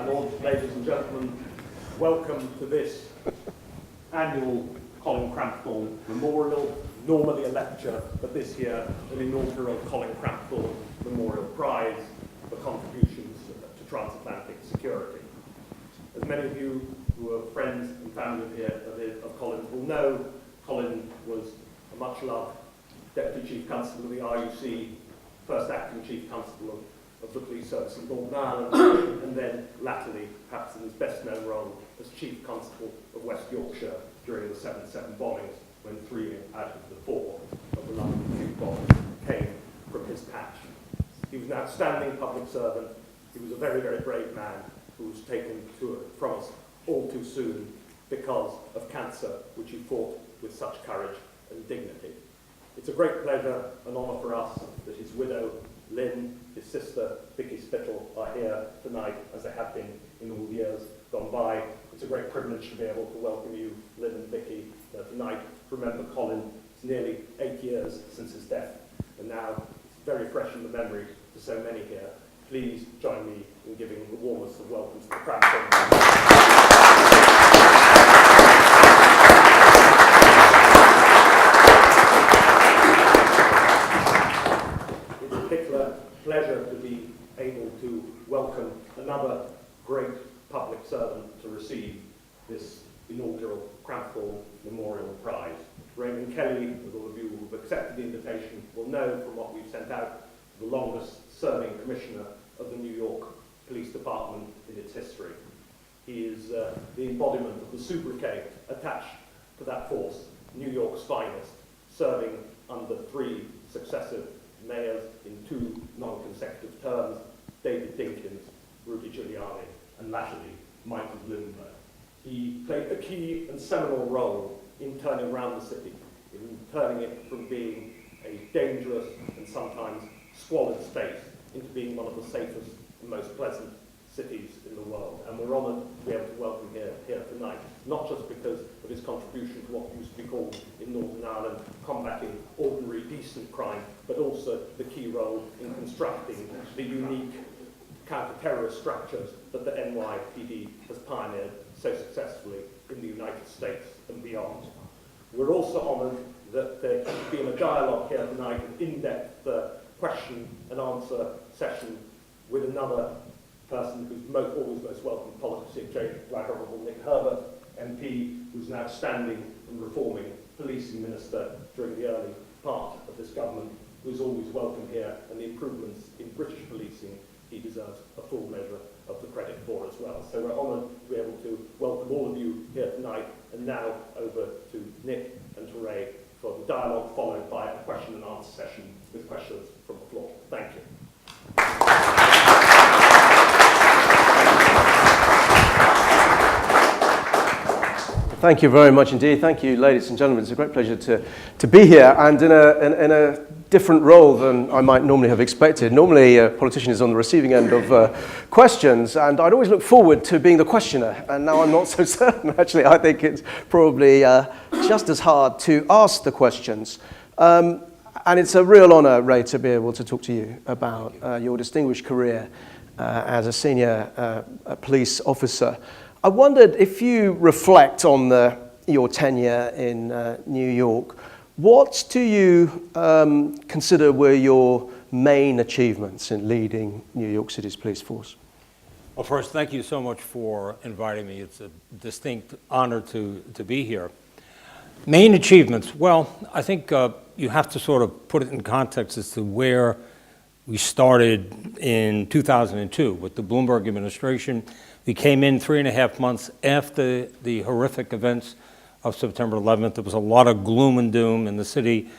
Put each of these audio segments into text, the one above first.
And ladies and gentlemen, welcome to this annual Colin Cramphorn Memorial, normally a lecture, but this year an inaugural Colin Cramphorn Memorial Prize for contributions to transatlantic security. As many of you who are friends and family of Colin will know, Colin was a much-loved Deputy Chief Constable of the RUC, first Acting Chief Constable of the Police Service in Northern Ireland, and then latterly, perhaps in his best-known role, as Chief Constable of West Yorkshire during the 7/7 bombings, when 3 out of the 4 of the London Tube bombs came from his patch. He was an outstanding public servant. He was a very, very brave man who was taken from us all too soon because of cancer, which he fought with such courage and dignity. It's a great pleasure and honour for us that his widow, Lynn, his sister, Vicky Spittle, are here tonight, as they have been in all the years gone by. It's a great privilege to be able to welcome you, Lynn and Vicky, tonight. Remember Colin, it's nearly 8 years since his death, and now it's very fresh in the memory to so many here. Please join me in giving the warmest of welcomes to the Cramphorn. Pleasure to be able to welcome another great public servant to receive this inaugural Cramphorn Memorial Prize. Raymond Kelly, as all of you who have accepted the invitation will know from what we've sent out, the longest serving commissioner of the New York Police Department in its history. He is the embodiment of the sobriquet attached to that force, New York's finest, serving under 3 successive mayors in 2 non-consecutive terms, David Dinkins, Rudy Giuliani, and latterly Michael Bloomberg. He played a key and seminal role in turning around the city, in turning it from being a dangerous and sometimes squalid space into being one of the safest and most pleasant cities in the world. And we're honoured to be able to welcome him here tonight, not just because of his contribution to what used to be called in Northern Ireland combating ordinary decent crime, but also the key role in constructing the unique counter-terrorist structures that the NYPD has pioneered so successfully in the United States and beyond. We're also honoured that there has been a dialogue here tonight, an in-depth question and answer session with another person who's always most welcome, politics, Right Honourable Nick Herbert, MP, who's an outstanding and reforming policing minister during the early part of this government, who's always welcome here, and the improvements in British policing he deserves a full measure of the credit for as well. So we're honoured to be able to welcome all of you here tonight, and now over to Nick and to Ray for the dialogue, followed by a question and answer session with questions from the floor. Thank you. Thank you very much indeed. Thank you, ladies and gentlemen. It's a great pleasure to be here, and in a different role than I might normally have expected. Normally, a politician is on the receiving end of questions, and I'd always look forward to being the questioner, and now I'm not so certain. Actually, I think it's probably just as hard to ask the questions. And it's a real honour, Ray, to be able to talk to you about your distinguished career as a senior police officer. I wondered if you reflect on your tenure in New York, what do you consider were your main achievements in leading New York City's police force? Well, first, thank you so much for inviting me. It's a distinct honor to be here. Main achievements, well, I think you have to sort of put it in context as to where we started in 2002 with the Bloomberg administration. We came in 3.5 months after the horrific events of September 11th. There was a lot of gloom and doom in the city.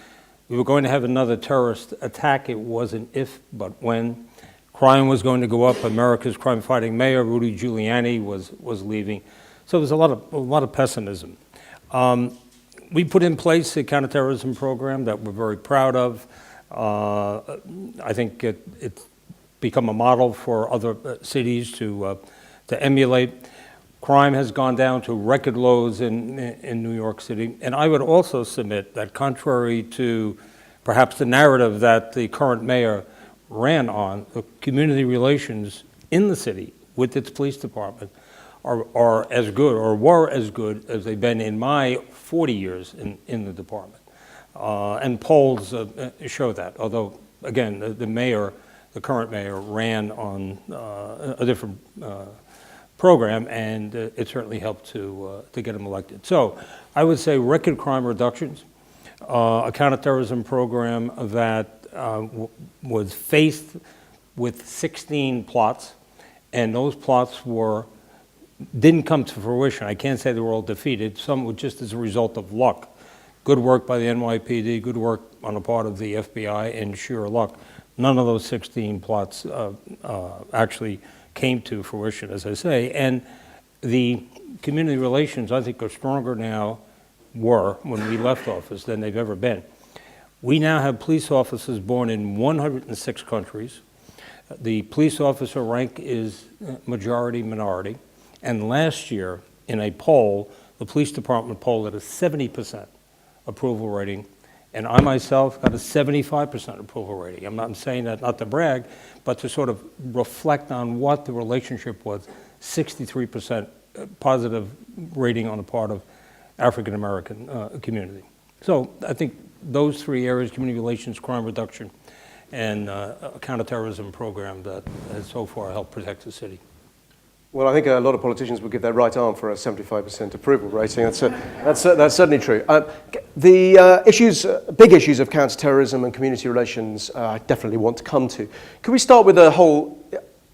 We were going to have another terrorist attack. It wasn't if, but when. Crime was going to go up. America's crime-fighting mayor, Rudy Giuliani, was leaving. So there's a lot of pessimism. We put in place a counterterrorism program that we're very proud of. I think it's become a model for other cities to emulate. Crime has gone down to record lows in New York City. And I would also submit that contrary to perhaps the narrative that the current mayor ran on, the community relations in the city with its police department are as good or were as good as they've been in my 40 years in the department. And polls show that, although, again, the current mayor ran on a different program, and it certainly helped to get him elected. So I would say record crime reductions, a counterterrorism program that was faced with 16 plots, and those plots didn't come to fruition. I can't say they were all defeated. Some were just as a result of luck. Good work by the NYPD, good work on the part of the FBI, and sheer luck. None of those 16 plots actually came to fruition, as I say. And the community relations, I think, are stronger now, were when we left office, than they've ever been. We now have police officers born in 106 countries. The police officer rank is majority minority. And last year, in a poll, the police department polled at a 70% approval rating, and I myself got a 75% approval rating. I'm not saying that not to brag, but to sort of reflect on what the relationship was. 63% positive rating on the part of African American community. So I think those three areas, community relations, crime reduction, and a counterterrorism program that has so far helped protect the city. Well, I think a lot of politicians would give their right arm for a 75% approval rating. That's certainly true. The big issues of counterterrorism and community relations, I definitely want to come to. Can we start with the whole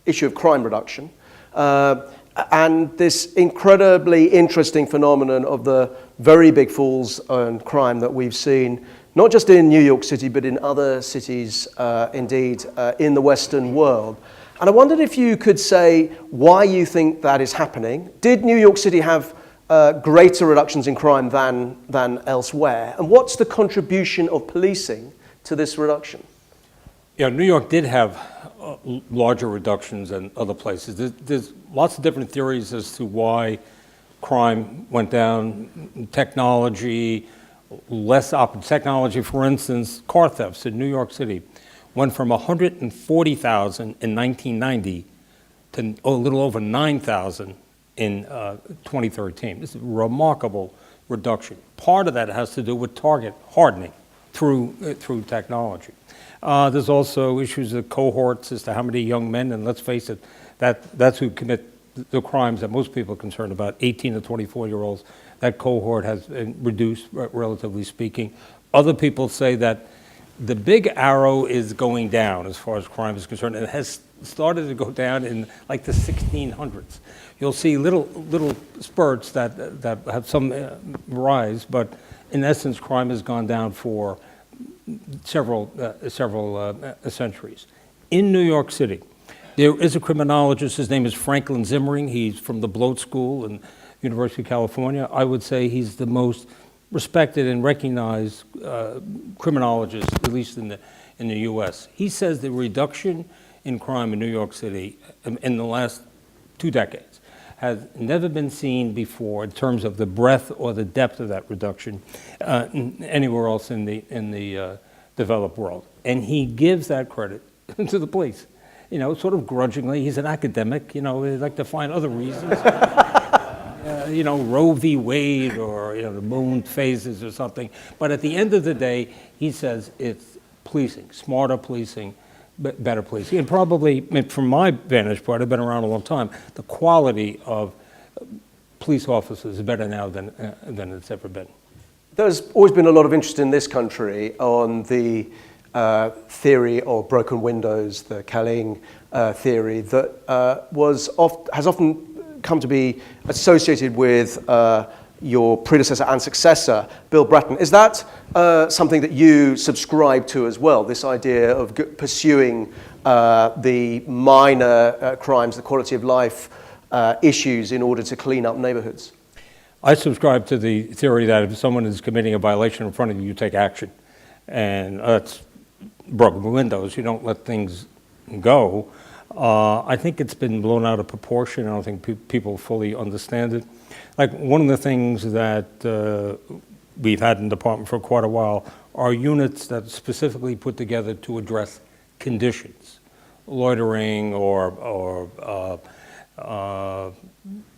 issue of crime reduction and this incredibly interesting phenomenon of the very big falls on crime that we've seen, not just in New York City, but in other cities, indeed, in the Western world. And I wondered if you could say why you think that is happening. Did New York City have greater reductions in crime than elsewhere? And what's the contribution of policing to this reduction? Yeah, New York did have larger reductions than other places. There's lots of different theories as to why crime went down. Technology, technology, for instance, car thefts in New York City went from 140,000 in 1990 to a little over 9,000 in 2013. This is a remarkable reduction. Part of that has to do with target hardening through technology. There's also issues of cohorts as to how many young men, and let's face it, that's who commit the crimes that most people are concerned about, 18 to 24-year-olds. That cohort has been reduced, relatively speaking. Other people say that the big arrow is going down as far as crime is concerned, and it has started to go down in like the 1600s. You'll see little spurts that have some rise, but in essence, crime has gone down for several centuries. In New York City, there is a criminologist. His name is Franklin Zimmering. He's from the Bloat School in University of California. I would say he's the most respected and recognized criminologist, at least in the U.S. He says the reduction in crime in New York City in the last 2 decades has never been seen before in terms of the breadth or the depth of that reduction anywhere else in the developed world. And he gives that credit to the police. You know, sort of grudgingly. He's an academic. You know, he'd like to find other reasons. Roe v. Wade or, the moon phases or something. But at the end of the day, he says it's policing, smarter policing, better policing. And probably, from my vantage point, I've been around a long time, the quality of police officers is better now than it's ever been. There's always been a lot of interest in this country on the theory of broken windows, the Colin theory, that has often come to be associated with your predecessor and successor, Bill Bratton. Is that something that you subscribe to as well, this idea of pursuing the minor crimes, the quality of life issues in order to clean up neighborhoods? I subscribe to the theory that if someone is committing a violation in front of you, you take action. And that's broken windows. You don't let things go. I think it's been blown out of proportion. I don't think people fully understand it. Like, one of the things that we've had in the department for quite a while are units that are specifically put together to address conditions, loitering or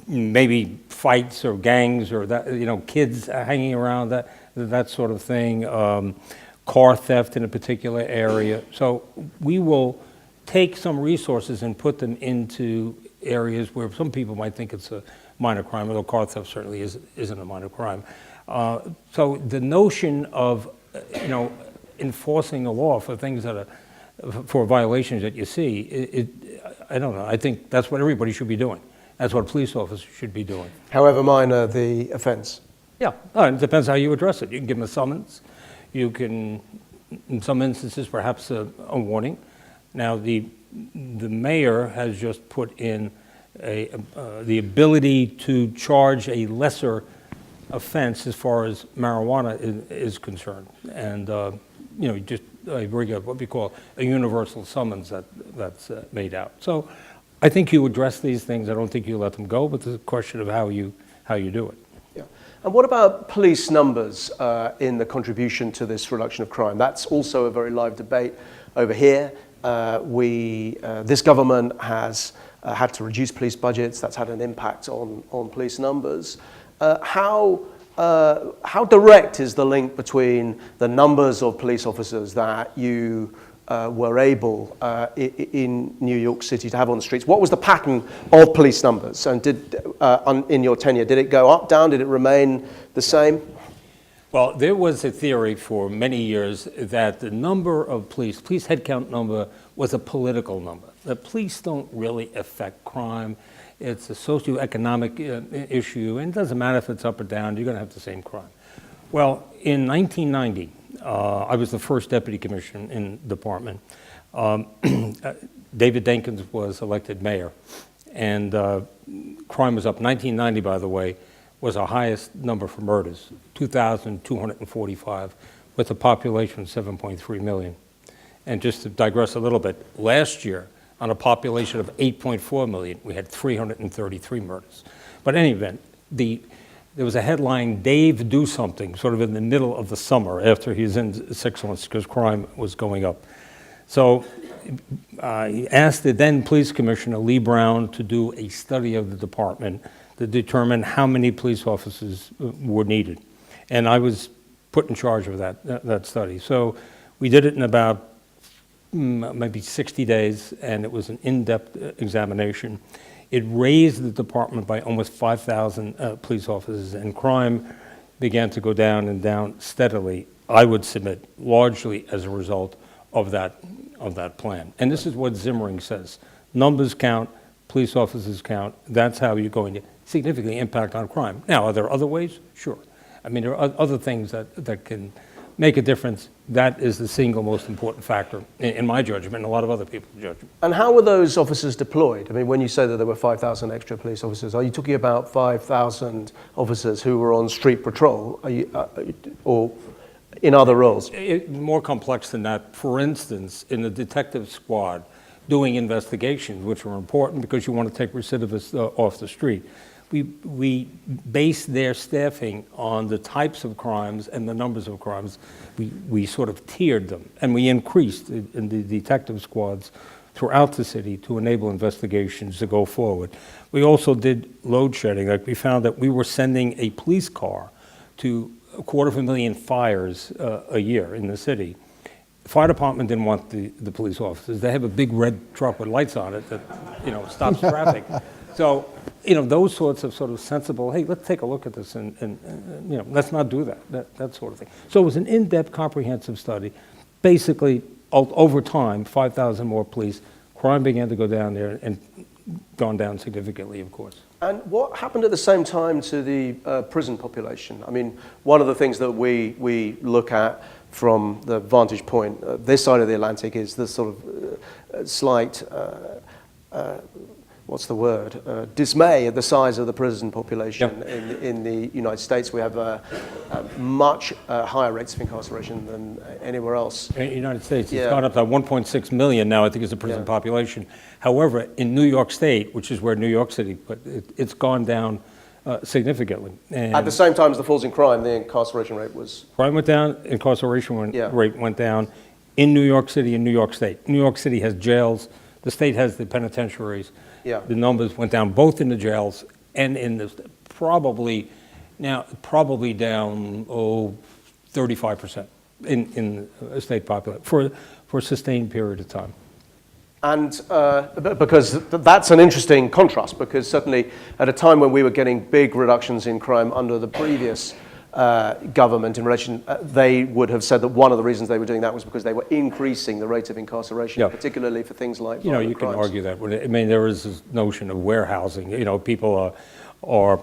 maybe fights or gangs or that, kids hanging around, that sort of thing, car theft in a particular area. So we will take some resources and put them into areas where some people might think it's a minor crime, although car theft certainly isn't a minor crime. So the notion of, enforcing the law for things that are, for violations that you see, I don't know. I think that's what everybody should be doing. That's what a police officer should be doing. However minor the offence. Yeah, it depends how you address it. You can give them a summons. You can, in some instances, perhaps a warning. Now, the mayor has just put in the ability to charge a lesser offense as far as marijuana is concerned, and just a regular, what we call a universal summons that's made out. So, I think you address these things. I don't think you let them go, but it's a question of how you do it. Yeah. And what about police numbers in the contribution to this reduction of crime? That's also a very live debate over here. This government has had to reduce police budgets. That's had an impact on police numbers. How direct is the link between the numbers of police officers that you were able in New York City to have on the streets? What was the pattern of police numbers? And in your tenure, did it go up, down? Did it remain the same? Well, there was a theory for many years that the number of police headcount number was a political number. The police don't really affect crime. It's a socioeconomic issue, and it doesn't matter if it's up or down, you're going to have the same crime. Well, in 1990, I was the first deputy commissioner in the department. David Dinkins was elected mayor, and crime was up. 1990, by the way, was our highest number for murders, 2,245, with a population of 7.3 million. And just to digress a little bit, last year, on a population of 8.4 million, we had 333 murders. But in any event, there was a headline, Dave do something, sort of in the middle of the summer after he was in 6 months because crime was going up. So he asked the then police commissioner, Lee Brown, to do a study of the department to determine how many police officers were needed. And I was put in charge of that study. So we did it in about maybe 60 days, and it was an in-depth examination. It raised the department by almost 5,000 police officers, and crime began to go down and down steadily, I would submit, largely as a result of that plan. And this is what Zimmering says. Numbers count, police officers count. That's how you're going to significantly impact on crime. Now, are there other ways? Sure. I mean, there are other things that can make a difference. That is the single most important factor, in my judgment, and a lot of other people's judgment. And how were those officers deployed? I mean, when you say that there were 5,000 extra police officers, are you talking about 5,000 officers who were on street patrol, or in other roles? More complex than that. For instance, in the detective squad, doing investigations, which are important because you want to take recidivists off the street. We base their staffing on the types of crimes and the numbers of crimes. We sort of tiered them, and we increased in the detective squads throughout the city to enable investigations to go forward. We also did load shedding. Like, we found that we were sending a police car to 250,000 fires a year in the city. The fire department didn't want the police officers. They have a big red truck with lights on it that stops traffic. So, those sorts of sensible, hey, let's take a look at this and let's not do that sort of thing. So it was an in-depth, comprehensive study. Basically, over time, 5,000 more police, crime began to go down there and gone down significantly, of course. And what happened at the same time to the prison population? I mean, one of the things that we look at from the vantage point this side of the Atlantic is the sort of slight dismay at the size of the prison population. Yep. In the United States. We have much higher rates of incarceration than anywhere else. In the United States, it's gone up to 1.6 million now, I think, is the prison population. However, in New York State, which is where New York City, it's gone down significantly. And at the same time as the falls in crime, the incarceration rate was... Crime went down, incarceration rate went down in New York City and New York State. New York City has jails the state has the penitentiaries. Yeah. The numbers went down both in the jails and in the, probably down, 35% in the state population for a sustained period of time. And because that's an interesting contrast, because certainly at a time when we were getting big reductions in crime under the previous government in relation, they would have said that one of the reasons they were doing that was because they were increasing the rate of incarceration, Yeah. particularly for things like You know, you violent can crimes. argue that. I mean, there is this notion of warehousing. You know, people are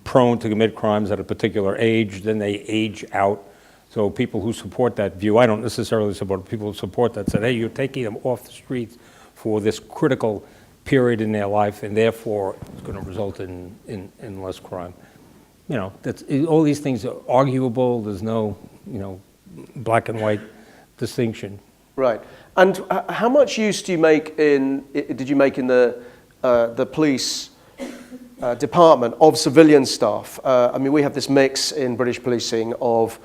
prone to commit crimes at a particular age, then they age out. So people who support that view, I don't necessarily support, people who support that said, hey, you're taking them off the streets for this critical period in their life, and therefore it's going to result in less crime. You know, all these things are arguable. There's no, you know, black and white distinction. Right. And how much use do you make did you make in the police department of civilian staff? I mean, we have this mix in British policing of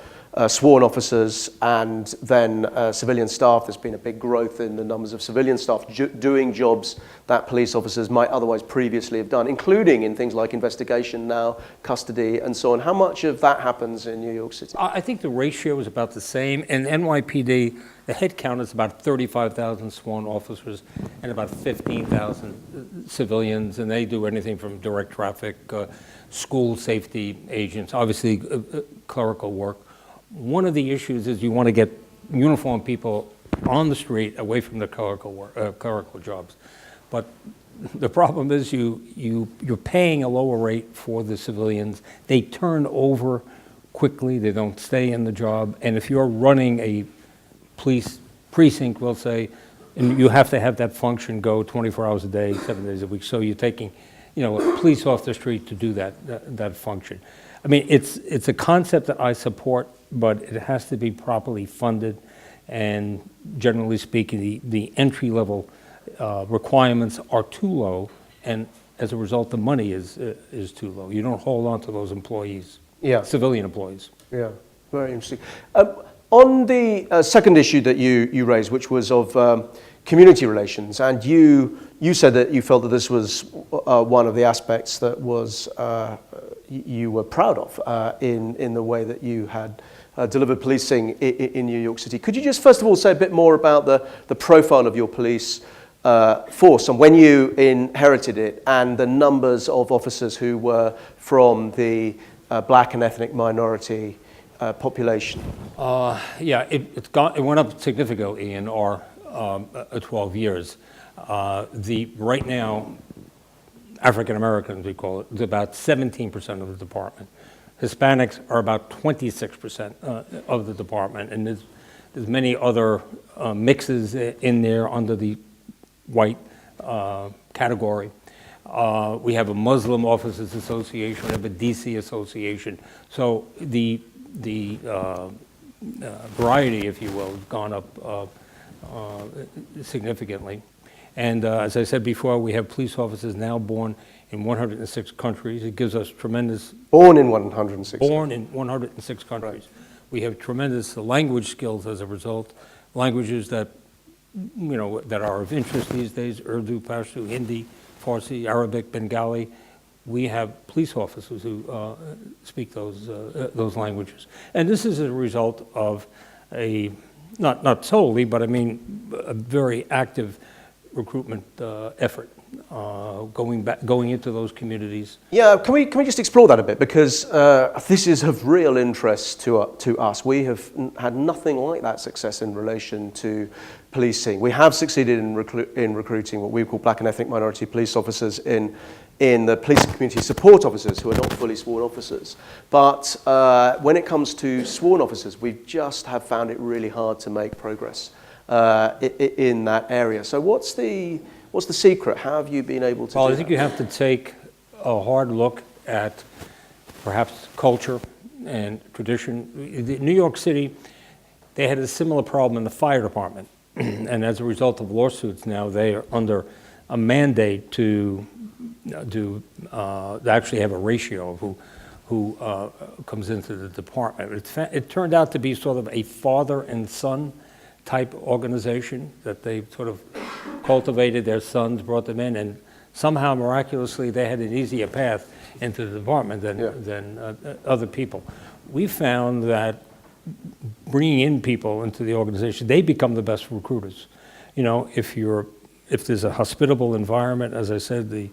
sworn officers and then civilian staff. There's been a big growth in the numbers of civilian staff doing jobs that police officers might otherwise previously have done, including in things like investigation now, custody, and so on. How much of that happens in New York City? I think the ratio is about the same. In NYPD, the head count is about 35,000 sworn officers and about 15,000 civilians, and they do anything from direct traffic, school safety agents, obviously clerical work. One of the issues is you want to get uniformed people on the street away from the clerical jobs. But the problem is you're paying a lower rate for the civilians. They turn over quickly. They don't stay in the job. And if you're running a police precinct, we'll say, and you have to have that function go 24 hours a day, 7 days a week. So you're taking, you know, a police off the street to do that function. I mean, it's a concept that I support, but it has to be properly funded. And generally speaking, the entry-level requirements are too low, and as a result, the money is too low. You don't hold on to those employees, civilian employees. Yeah, very interesting. On the second issue that you raised, which was of community relations, and you said that you felt that this was one of the aspects that was you were proud of in the way that you had delivered policing in New York City. Could you just first of all say a bit more about the profile of your police force and when you inherited it, and the numbers of officers who were from the black and ethnic minority population? Yeah, it went up significantly in our 12 years. Right now, African Americans, we call it, is about 17% of the department. Hispanics are about 26% of the department, and there's many other mixes in there under the white category. We have a Muslim Officers Association, we have a DC Association. So the variety, if you will, has gone up significantly. And as I said before, we have police officers now born in 106 countries. It gives us tremendous... Born in 106. Born in 106 countries. Right. We have tremendous language skills as a result, languages that, you know, that are of interest these days: Urdu, Pashto, Hindi, Farsi, Arabic, Bengali. We have police officers who speak those languages. And this is a result of a, not solely, but I mean, a very active recruitment effort going into those communities. Yeah, can we just explore that a bit, because this is of real interest to us. We have had nothing like that success in relation to policing. We have succeeded in recruiting what we call black and ethnic minority police officers in the police and community support officers who are not fully sworn officers. But when it comes to sworn officers, we just have found it really hard to make progress in that area. So what's the secret? How have you been able to do that? I think you have to take a hard look at perhaps culture and tradition. New York City, they had a similar problem in the fire department. And as a result of lawsuits now, they are under a mandate to actually have a ratio of who comes into the department. It turned out to be sort of a father and son type organization, that they sort of cultivated their sons, brought them in, and somehow miraculously they had an easier path into the department than other people. We found that bringing in people into the organization, they become the best recruiters. You know, if there's a hospitable environment, as I said, the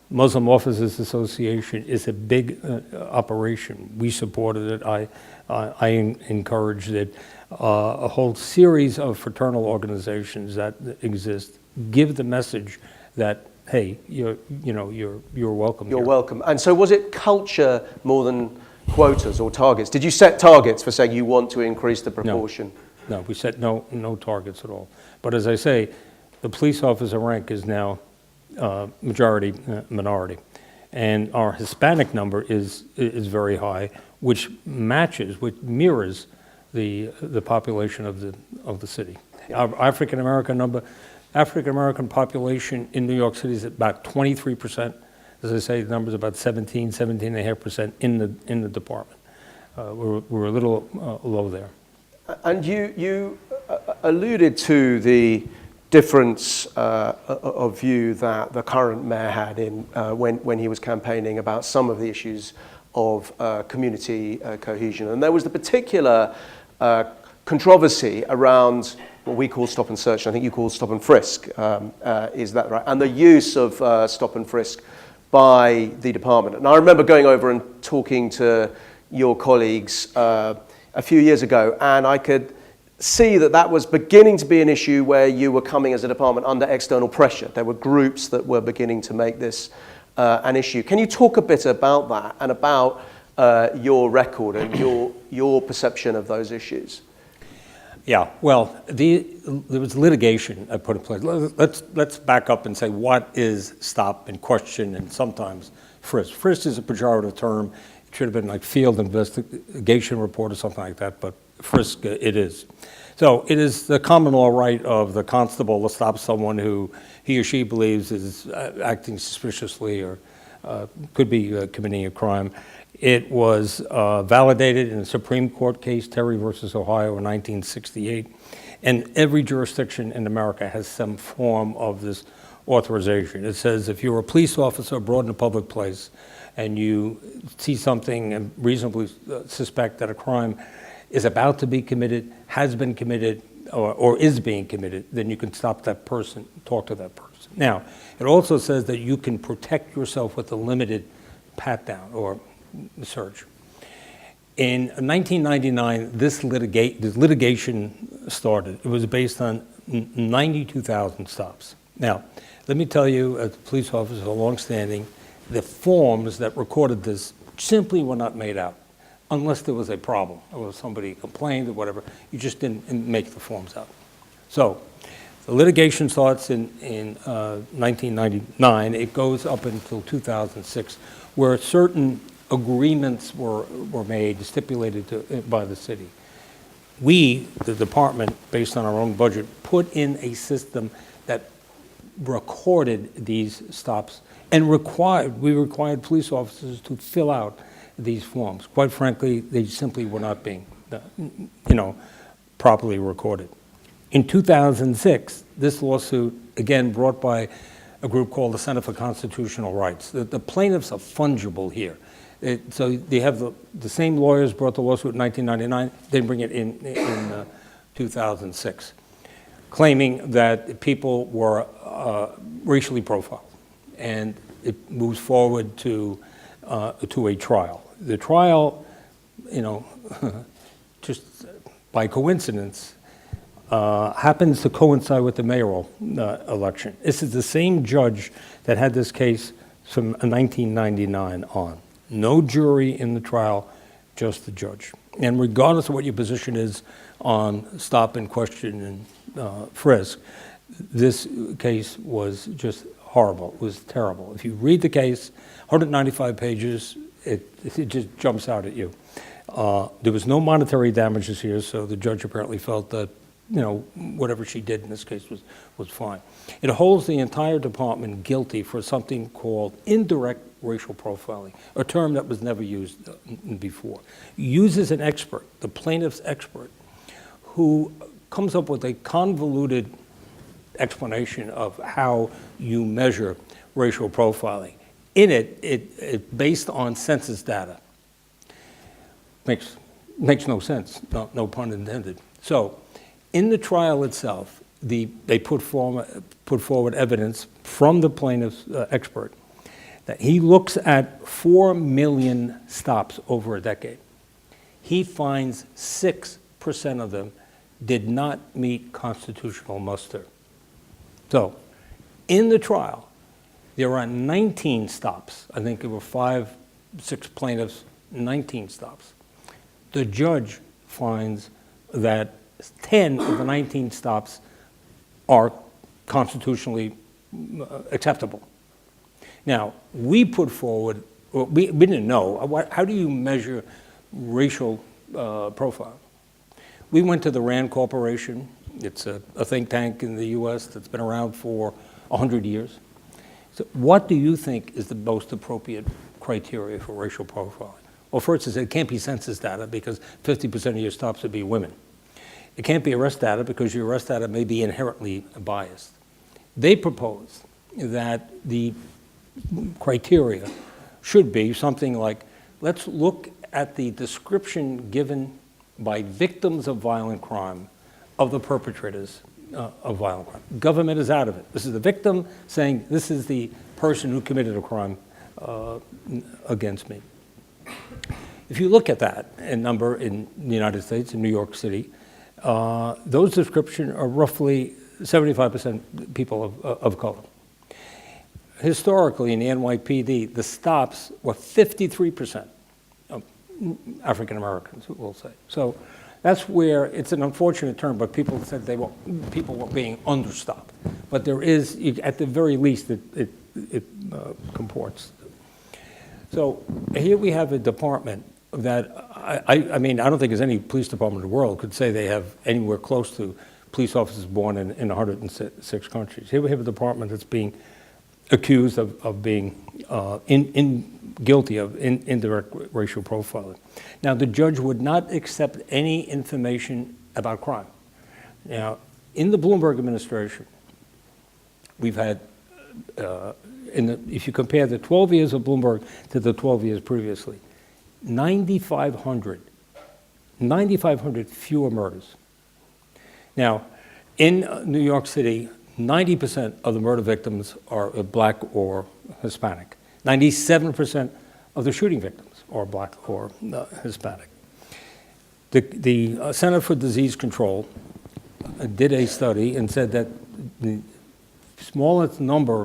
Muslim Officers Association is a big operation. We supported it. I encouraged it. A whole series of fraternal organizations that exist give the message that, hey, you're welcome. You're here. welcome. And so was it culture more than quotas or targets? Did you set targets for saying you want to increase the proportion? No, we set no targets at all. But as I say, the police officer rank is now majority minority, and our Hispanic number is very high, which mirrors the population of the city. Our African American population in New York City is about 23%. As I say, the number is about 17.5% in the department. We're a little low there. And you alluded to the difference of view that the current mayor had in when he was campaigning about some of the issues of community cohesion. And there was the particular controversy around what we call stop and search, and I think you call stop and frisk, is that right? And the use of stop and frisk by the department. And I remember going over and talking to your colleagues a few years ago, and I could see that was beginning to be an issue where you were coming as a department under external pressure. There were groups that were beginning to make this an issue. Can you talk a bit about that and about your record and your perception of those issues? Yeah, well, there was litigation I put in place. Let's back up and say what is stop and question and sometimes frisk. Frisk is a pejorative term. It should have been like field investigation report or something like that, but frisk it is. So it is the common law right of the constable to stop someone who he or she believes is acting suspiciously or could be committing a crime. It was validated in a Supreme Court case, Terry versus Ohio in 1968. And every jurisdiction in America has some form of this authorization. It says if you're a police officer brought in a public place and you see something and reasonably suspect that a crime is about to be committed, has been committed, or is being committed, then you can stop that person, talk to that person. Now, it also says that you can protect yourself with a limited pat-down or search. In 1999, this litigation started. It was based on 92,000 stops. Now, let me tell you, as a police officer, longstanding, the forms that recorded this simply were not made out, unless there was a problem, or somebody complained or whatever. You just didn't make the forms out. So, the litigation starts in 1999. It goes up until 2006, where certain agreements were made, stipulated by the city. We, the department, based on our own budget, put in a system that recorded these stops and we required police officers to fill out these forms. Quite frankly, they simply were not being, properly recorded. In 2006, this lawsuit, again brought by a group called the Center for Constitutional Rights. The plaintiffs are fungible here. So they have the same lawyers brought the lawsuit in 1999, they bring it in 2006, claiming that people were racially profiled. And it moves forward to a trial. The trial, just by coincidence, happens to coincide with the mayoral election. This is the same judge that had this case from 1999 on. No jury in the trial, just the judge. And regardless of what your position is on stop and question and frisk, this case was just horrible. It was terrible. If you read the case, 195 pages, it just jumps out at you. There was no monetary damages here, so the judge apparently felt that whatever she did in this case was fine. It holds the entire department guilty for something called indirect racial profiling, a term that was never used before. Uses an expert, the plaintiff's expert, who comes up with a convoluted explanation of how you measure racial profiling. In it based on census data. Makes no sense, no pun intended. So, in the trial itself, they put forward evidence from the plaintiff's expert that he looks at 4 million stops over a decade. He finds 6% of them did not meet constitutional muster. So, in the trial, there are 19 stops. I think there were 6 plaintiffs, 19 stops. The judge finds that 10 of the 19 stops are constitutionally acceptable. Now, we put forward, we didn't know, how do you measure racial profile? We went to the RAND Corporation. It's a think tank in the US that's been around for 100 years. So what do you think is the most appropriate criteria for racial profiling? Well, first, it can't be census data because 50% of your stops would be women. It can't be arrest data because your arrest data may be inherently biased. They proposed that the criteria should be something like, let's look at the description given by victims of violent crime of the perpetrators of violent crime. Government is out of it. This is the victim saying, this is the person who committed a crime against me. If you look at that number in the United States, in New York City, those descriptions are roughly 75% people of color. Historically, in the NYPD, the stops were 53% of African Americans, we'll say. So that's where it's an unfortunate term, but people said people were being understopped. But there is, at the very least, it comports. So here we have a department that, I mean, I don't think there's any police department in the world could say they have anywhere close to police officers born in 106 countries. Here we have a department that's being accused of being guilty of indirect racial profiling. Now, the judge would not accept any information about crime. Now, in the Bloomberg administration, we've had, if you compare the 12 years of Bloomberg to the 12 years previously, 9,500 fewer murders. Now, in New York City, 90% of the murder victims are black or Hispanic. 97% of the shooting victims are black or Hispanic. The Center for Disease Control did a study and said that the smallest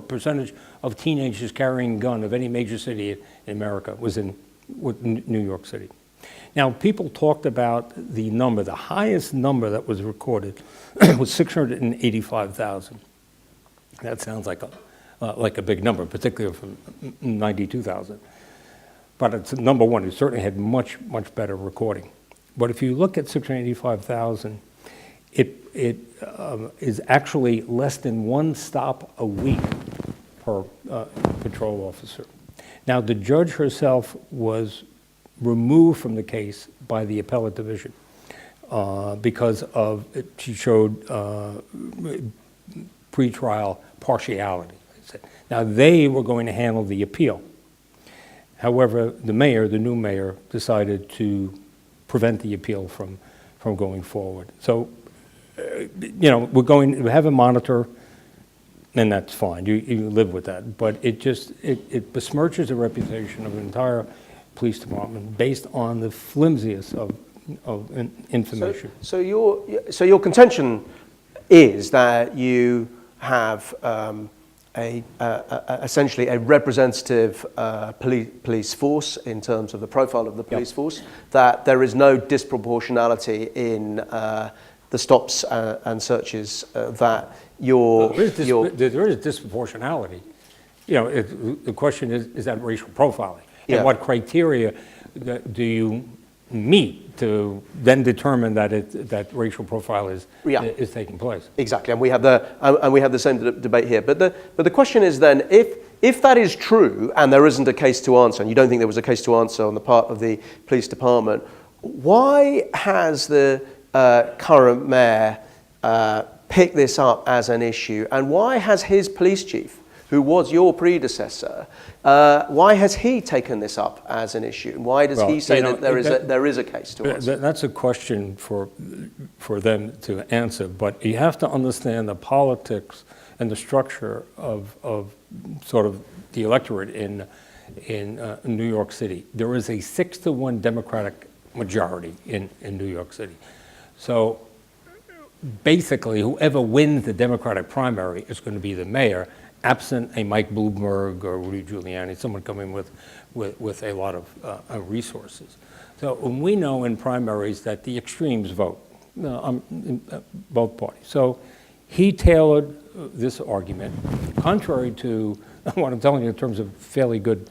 percentage of teenagers carrying a gun of any major city in America was in New York City. Now, people talked about the number. The highest number that was recorded was 685,000. That sounds like a big number, particularly from 92,000. But it's number one. It certainly had much better recording. But if you look at 685,000, it is actually less than one stop a week per patrol officer. Now, the judge herself was removed from the case by the appellate division because she showed pretrial partiality. Now, they were going to handle the appeal. However, the new mayor, decided to prevent the appeal from going forward. So, we have a monitor, and that's fine. You live with that. But it besmirches the reputation of an entire police department based on the flimsiest of information. So your contention is that you have essentially a representative police force in terms of the profile of the police force, that there is no disproportionality in the stops and searches that there is disproportionality. The question is that racial profiling? And what criteria do you meet to then determine that racial profile is taking place? Exactly, and we have the same debate here. But the question is then, if that is true and there isn't a case to answer, and you don't think there was a case to answer on the part of the police department, why has the current mayor pick this up as an issue? And why has his police chief, who was your predecessor, why has he taken this up as an issue? And why does he say that there is a case to answer? That's a question for them to answer, but you have to understand the politics and the structure of sort of the electorate in New York City. There is a 6-to-1 Democratic majority in New York City. So basically, whoever wins the Democratic primary is going to be the mayor, absent a Mike Bloomberg or Rudy Giuliani, someone coming with a lot of resources. So when we know in primaries that the extremes vote in both parties. So he tailored this argument, contrary to what I'm telling you in terms of fairly good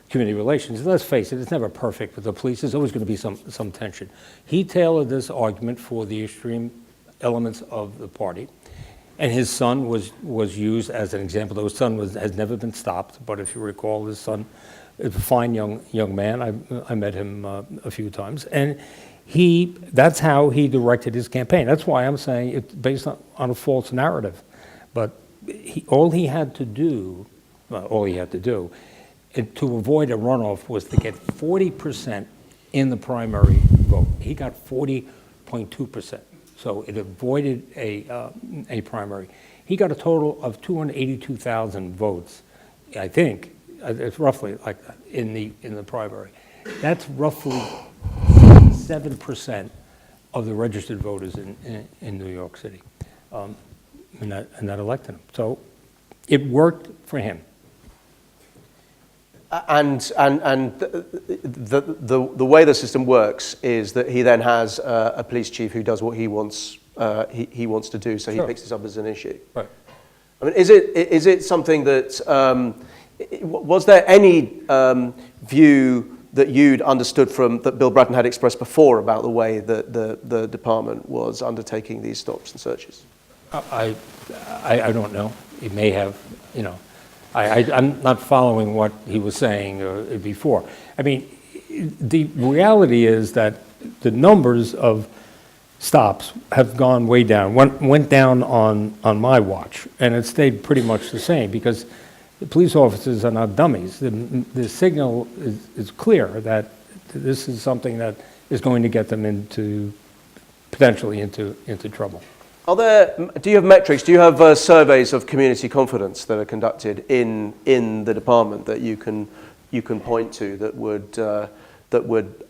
community relations. Let's face it, it's never perfect with the police. There's always going to be some tension. He tailored this argument for the extreme elements of the party. And his son was used as an example. Though his son has never been stopped, but if you recall, his son is a fine young man. I met him a few times, and that's how he directed his campaign. That's why I'm saying it's based on a false narrative. But all he had to do, and to avoid a runoff, was to get 40% in the primary vote. He got 40.2%. So it avoided a primary. He got a total of 282,000 votes, I think. It's roughly like that in the primary. That's roughly 7% of the registered voters in New York City, and that elected him. So it worked for him. And the way the system works is that he then has a police chief who does what he wants to do. So he picks this up as an issue. Right. I mean, is it something that was there any view that you'd understood from that Bill Bratton had expressed before about the way that the department was undertaking these stops and searches? I don't know. He may have, you know. I'm not following what he was saying before. I mean, the reality is that the numbers of stops have gone way down. Went down on my watch, and it stayed pretty much the same because the police officers are not dummies. The signal is clear that this is something that is going to get them potentially into trouble. Do you have metrics? Do you have surveys of community confidence that are conducted in the department that you can point to that would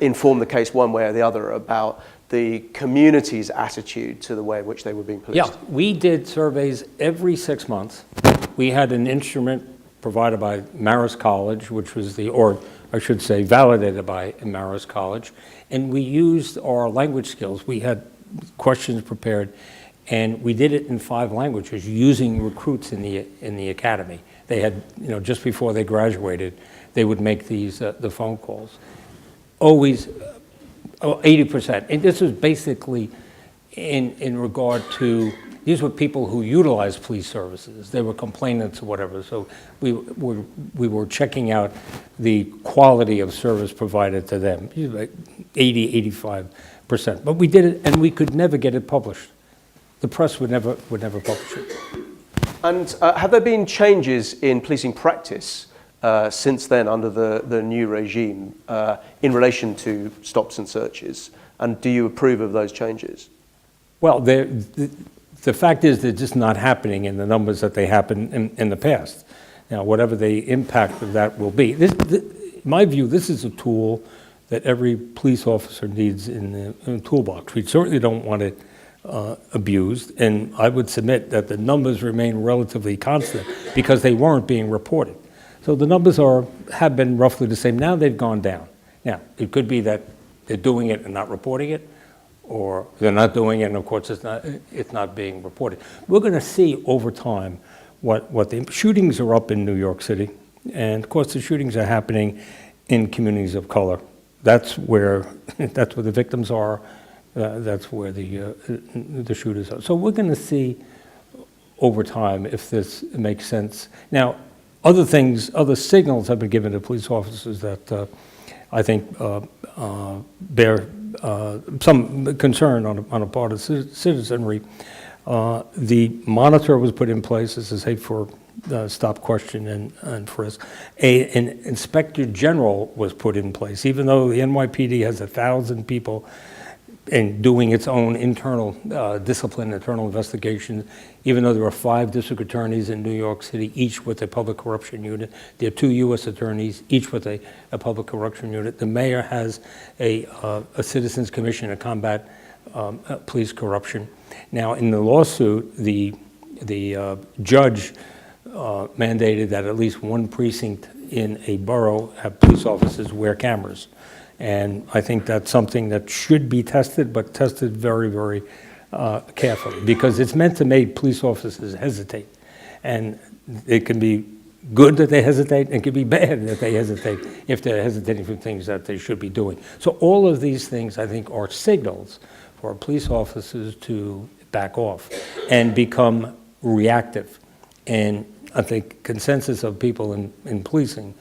inform the case one way or the other about the community's attitude to the way in which they were being policed? Yeah, we did surveys every 6 months. We had an instrument provided by Marist College, which was validated by Marist College, and we used our language skills. We had questions prepared, and we did it in 5 languages using recruits in the academy. They had, just before they graduated, they would make these the phone calls. Always 80%, and this was basically in regard to these were people who utilized police services. They were complainants or whatever. So we were checking out the quality of service provided to them. 80, 85%. But we did it, and we could never get it published. The press would never publish it. And have there been changes in policing practice since then under the new regime in relation to stops and searches? And do you approve of those changes? Well, the fact is they're just not happening in the numbers that they happened in the past. Now, whatever the impact of that will be. In my view, this is a tool that every police officer needs in the toolbox. We certainly don't want it abused, and I would submit that the numbers remain relatively constant because they weren't being reported. So the numbers have been roughly the same. Now they've gone down. Now, it could be that they're doing it and not reporting it, or they're not doing it, and of course it's not being reported. We're going to see over time what the shootings are up in New York City, and of course the shootings are happening in communities of color. That's where the victims are. That's where the shooters are. So we're going to see over time if this makes sense. Now, other signals have been given to police officers that I think bear some concern on a part of citizenry. The monitor was put in place, this is safe for stop, question, and frisk. An inspector general was put in place, even though the NYPD has 1,000 people and doing its own internal discipline, internal investigation, even though there are 5 district attorneys in New York City, each with a public corruption unit. There are 2 U.S. attorneys, each with a public corruption unit. The mayor has a citizens commission to combat police corruption. Now, in the lawsuit, the judge mandated that at least one precinct in a borough have police officers wear cameras. And I think that's something that should be tested, but tested very, very carefully, because it's meant to make police officers hesitate. And it can be good that they hesitate, and it can be bad that they hesitate if they're hesitating from things that they should be doing. So all of these things, I think, are signals for police officers to back off and become reactive. And I think consensus of people in policing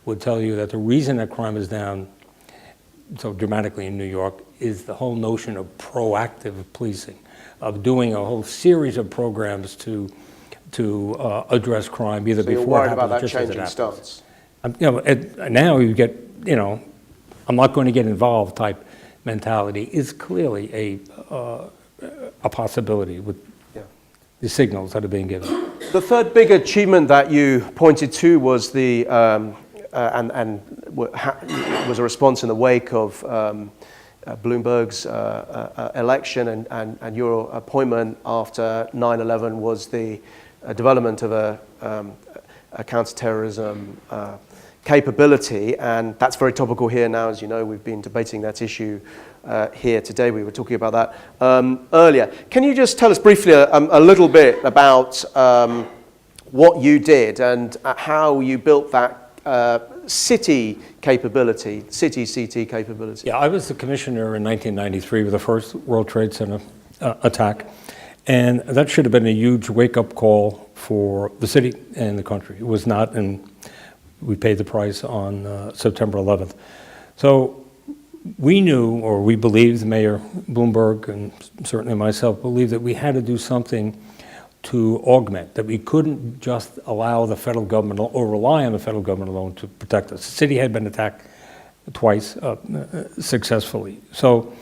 would tell you that the reason that crime is down so dramatically in New York is the whole notion of proactive policing, of doing a whole series of programs to address crime either So you're before it worried about happens that or just as it changing happens. stance? Now you get, I'm not going to get involved type mentality is clearly a possibility with the signals that are being given. The third big achievement that you pointed to was the was a response in the wake of Bloomberg's election and your appointment after 9/11 was the development of a counterterrorism capability, and that's very topical here now. As you know, we've been debating that issue here today. We were talking about that earlier. Can you just tell us briefly a little bit about what you did and how you built that city capability, city CT capability? Yeah, I was the commissioner in 1993 with the first World Trade Center attack, and that should have been a huge wake-up call for the city and the country. It was not, and we paid the price on September 11th. So we knew, or we believed, Mayor Bloomberg and certainly myself believed that we had to do something to augment, that we couldn't just allow the federal government or rely on the federal government alone to protect us. The city had been attacked twice successfully. So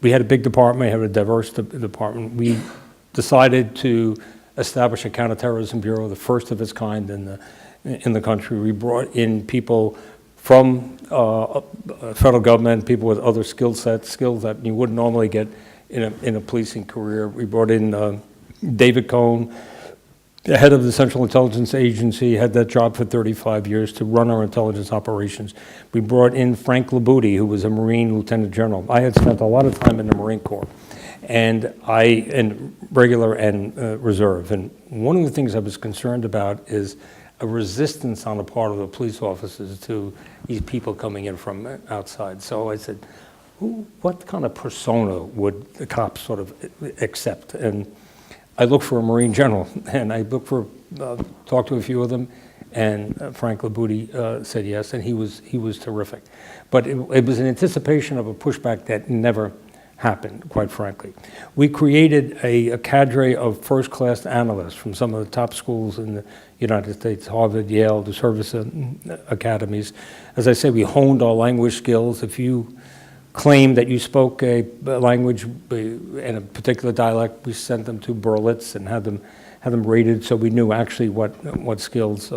we had a big department, we had a diverse department. We decided to establish a counterterrorism bureau, the first of its kind in the country. We brought in people from federal government, people with other skill sets, skills that you wouldn't normally get in a policing career. We brought in David Cohn, the head of the Central Intelligence Agency, had that job for 35 years to run our intelligence operations. We brought in Frank Labuti, who was a Marine Lieutenant General. I had spent a lot of time in the Marine Corps, and regular and reserve. And one of the things I was concerned about is a resistance on the part of the police officers to these people coming in from outside. So I said, what kind of persona would the cops sort of accept? And I looked for a Marine general, and I looked for, talked to a few of them, and Frank Labuti said yes, and he was terrific. But it was an anticipation of a pushback that never happened, quite frankly. We created a cadre of first-class analysts from some of the top schools in the United States, Harvard, Yale, the service academies. As I say, we honed our language skills. If you claim that you spoke a language in a particular dialect, we sent them to Berlitz and had them rated, so we knew actually what skills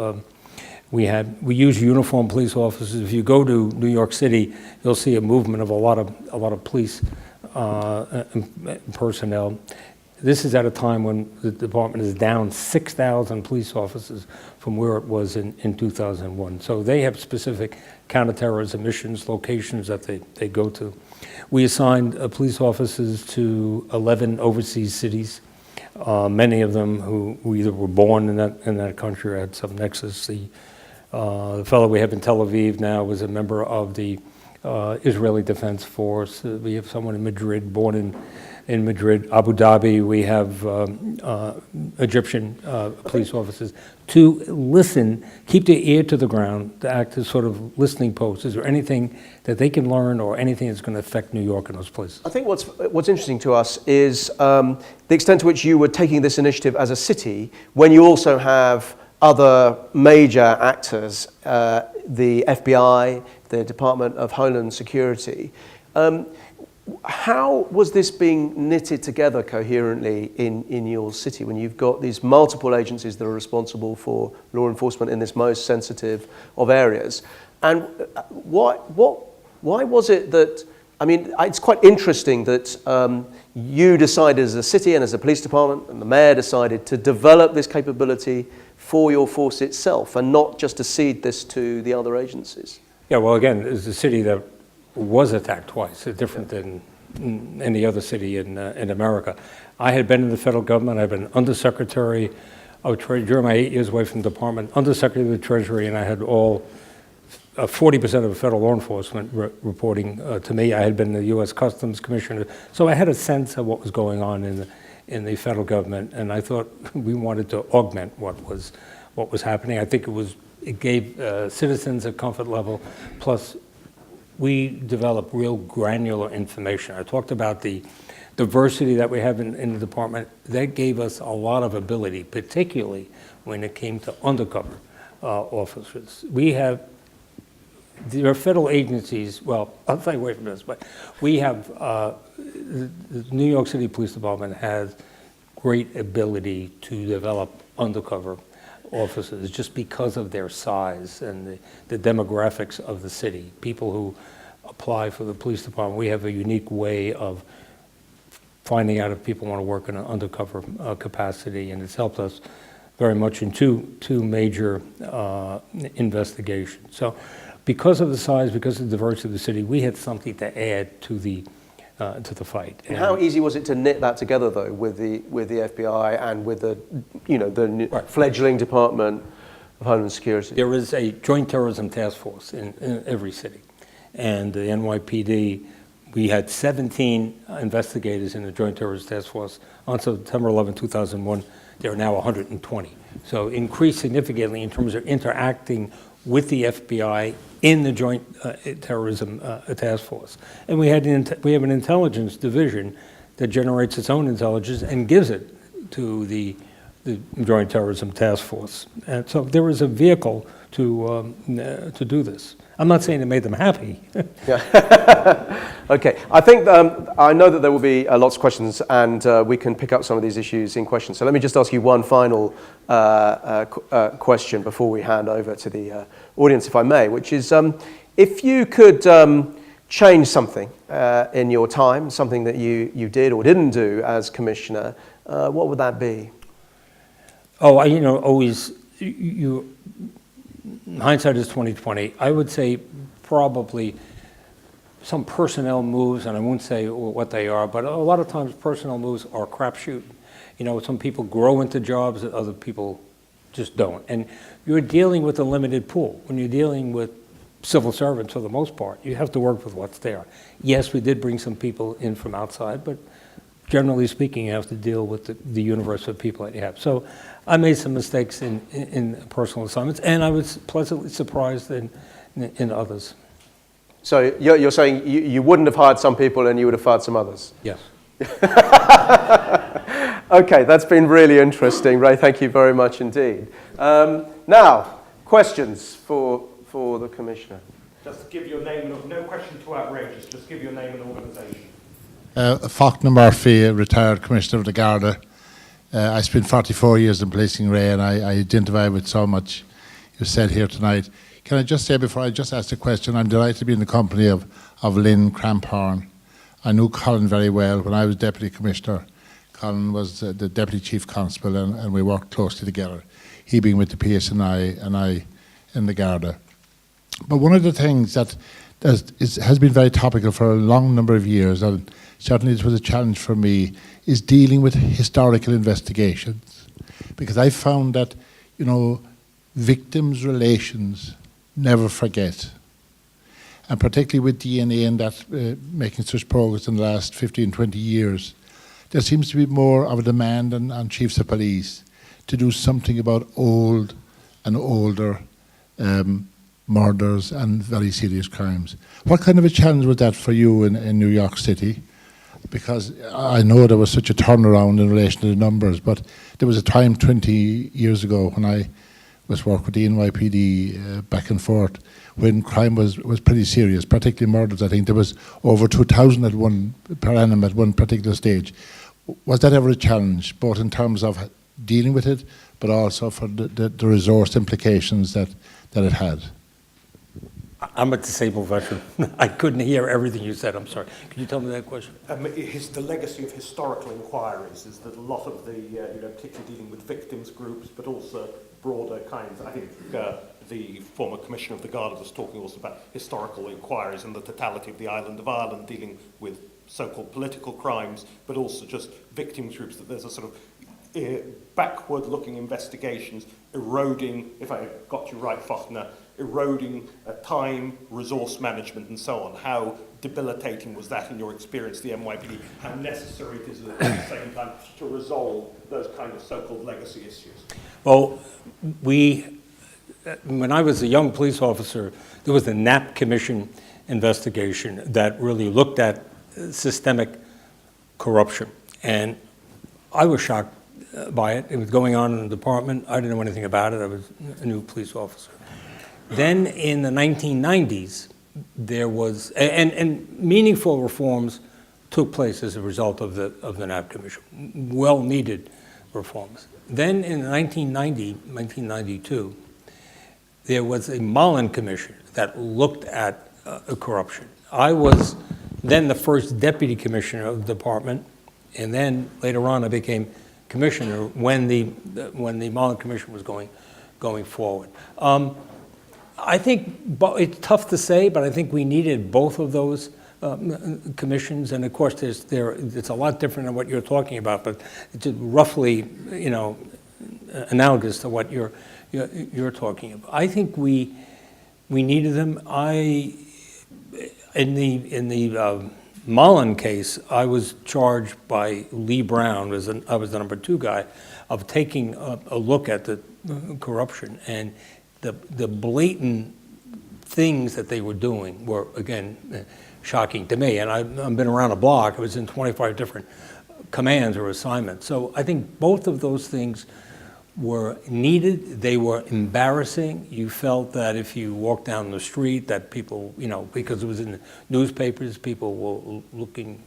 we had. We use uniformed police officers. If you go to New York City, you'll see a movement of a lot of police personnel. This is at a time when the department is down 6,000 police officers from where it was in 2001. So they have specific counterterrorism missions, locations that they go to. We assigned police officers to 11 overseas cities, many of them who either were born in that country or had some nexus. The fellow we have in Tel Aviv now was a member of the Israeli Defense Force. We have someone in Madrid born in in Madrid, Abu Dhabi. We have Egyptian police officers to listen, keep their ear to the ground, to act as sort of listening posts. Is there anything that they can learn or anything that's going to affect New York and those places? I think what's interesting to us is the extent to which you were taking this initiative as a city when you also have other major actors, the FBI, the Department of Homeland Security. How was this being knitted together coherently in your city when you've got these multiple agencies that are responsible for law enforcement in this most sensitive of areas? And why was it that, I mean, it's quite interesting that you decided as a city and as a police department and the mayor decided to develop this capability for your force itself and not just to cede this to the other agencies? Yeah, well, again, it's a city that was attacked twice, different than any other city in America. I had been in the federal government. I've been undersecretary of Treasury during my 8 years away from the department, undersecretary of the Treasury, and I had all 40% of federal law enforcement reporting to me. I had been the U.S. Customs Commissioner, so I had a sense of what was going on in the federal government, and I thought we wanted to augment what was happening. I think it gave citizens a comfort level, plus we developed real granular information. I talked about the diversity that we have in the department. That gave us a lot of ability, particularly when it came to undercover officers. There are federal agencies, well, I'll stay away from this, but we have, the New York City Police Department has great ability to develop undercover officers just because of their size and the demographics of the city. People who apply for the police department, we have a unique way of finding out if people want to work in an undercover capacity, and it's helped us very much in two major investigations. So because of the size, because of the diversity of the city, we had something to add to the fight. And how easy was it to knit that together, though, with the FBI and with the Right. fledgling Department of Homeland Security? There is a joint terrorism task force in every city, and the NYPD. We had 17 investigators in the joint terrorism task force on September 11, 2001. There are now 120. So increased significantly in terms of interacting with the FBI in the joint terrorism task force. And we have an intelligence division that generates its own intelligence and gives it to the joint terrorism task force. And so there is a vehicle to do this. I'm not saying it made them happy. Yeah. Okay. I think I know that there will be lots of questions, and we can pick up some of these issues in questions. So let me just ask you one final question before we hand over to the audience, if I may, which is if you could change something in your time, something that you did or didn't do as commissioner, what would that be? Oh, always hindsight is 20/20. I would say probably some personnel moves, and I won't say what they are, but a lot of times personnel moves are a crapshoot. Some people grow into jobs that other people just don't. And you're dealing with a limited pool. When you're dealing with civil servants for the most part, you have to work with what's there. Yes, we did bring some people in from outside, but generally speaking, you have to deal with the universe of people that you have. So I made some mistakes in personal assignments, and I was pleasantly surprised in others. So you're saying you wouldn't have hired some people and you would have fired some others? Yes. Okay, that's been really interesting, Ray. Thank you very much indeed. Now, questions for the Commissioner. Just give your name, no question too outrageous, just give your name and organisation. Faulkner Murphy, retired Commissioner of the Garda. I spent 44 years in policing, Ray, and I identify with so much you said here tonight. Can I just say, before I just ask the question, I'm delighted to be in the company of Lynn Cramphorn. I knew Colin very well when I was Deputy Commissioner. Colin was the Deputy Chief Constable, and we worked closely together, he being with the PSNI and I in the Garda. But one of the things that has been very topical for a long number of years, and certainly this was a challenge for me, is dealing with historical investigations. Because I found that, victims' relations never forget. And particularly with DNA and that making such progress in the last 15, 20 years, there seems to be more of a demand on chiefs of police to do something about old and older murders and very serious crimes. What kind of a challenge was that for you in New York City? Because I know there was such a turnaround in relation to the numbers, but there was a time 20 years ago when I was working with the NYPD back and forth, when crime was pretty serious, particularly murders. I think there was over 2,000 per annum at one particular stage. Was that ever a challenge, both in terms of dealing with it, but also for the resource implications that it had? I'm a disabled veteran. I couldn't hear everything you said. I'm sorry. Could you tell me that question? The legacy of historical inquiries is that a lot of the, particularly dealing with victims groups, but also broader kinds. I think the former Commissioner of the Guard was talking also about historical inquiries and the totality of the island of Ireland, dealing with so-called political crimes, but also just victims groups, that there's a sort of backward-looking investigations eroding, if I got you right, Faulkner, eroding time, resource management, and so on. How debilitating was that in your experience, the NYPD? How necessary it is at the same time to resolve those kind of so-called legacy issues? Well, when I was a young police officer, there was the Knapp Commission investigation that really looked at systemic corruption. And I was shocked by it. It was going on in the department. I didn't know anything about it. I was a new police officer. Then in the 1990s, there was, and meaningful reforms took place as a result of the Knapp Commission, well-needed reforms. Then in 1992, there was a Mullen Commission that looked at corruption. I was then the first deputy commissioner of the department, and then later on I became commissioner when the Mullen Commission was going forward. I think it's tough to say, but I think we needed both of those commissions, and of course it's a lot different than what you're talking about, but it's roughly, analogous to what you're talking about. I think we needed them. In the Mullen case, I was charged by Lee Brown, I was the number 2 guy, of taking a look at the corruption, and the blatant things that they were doing were, again, shocking to me. And I've been around the block. I was in 25 different commands or assignments. So I think both of those things were needed. They were embarrassing. You felt that if you walked down the street that people, because it was in the newspapers, people were looking,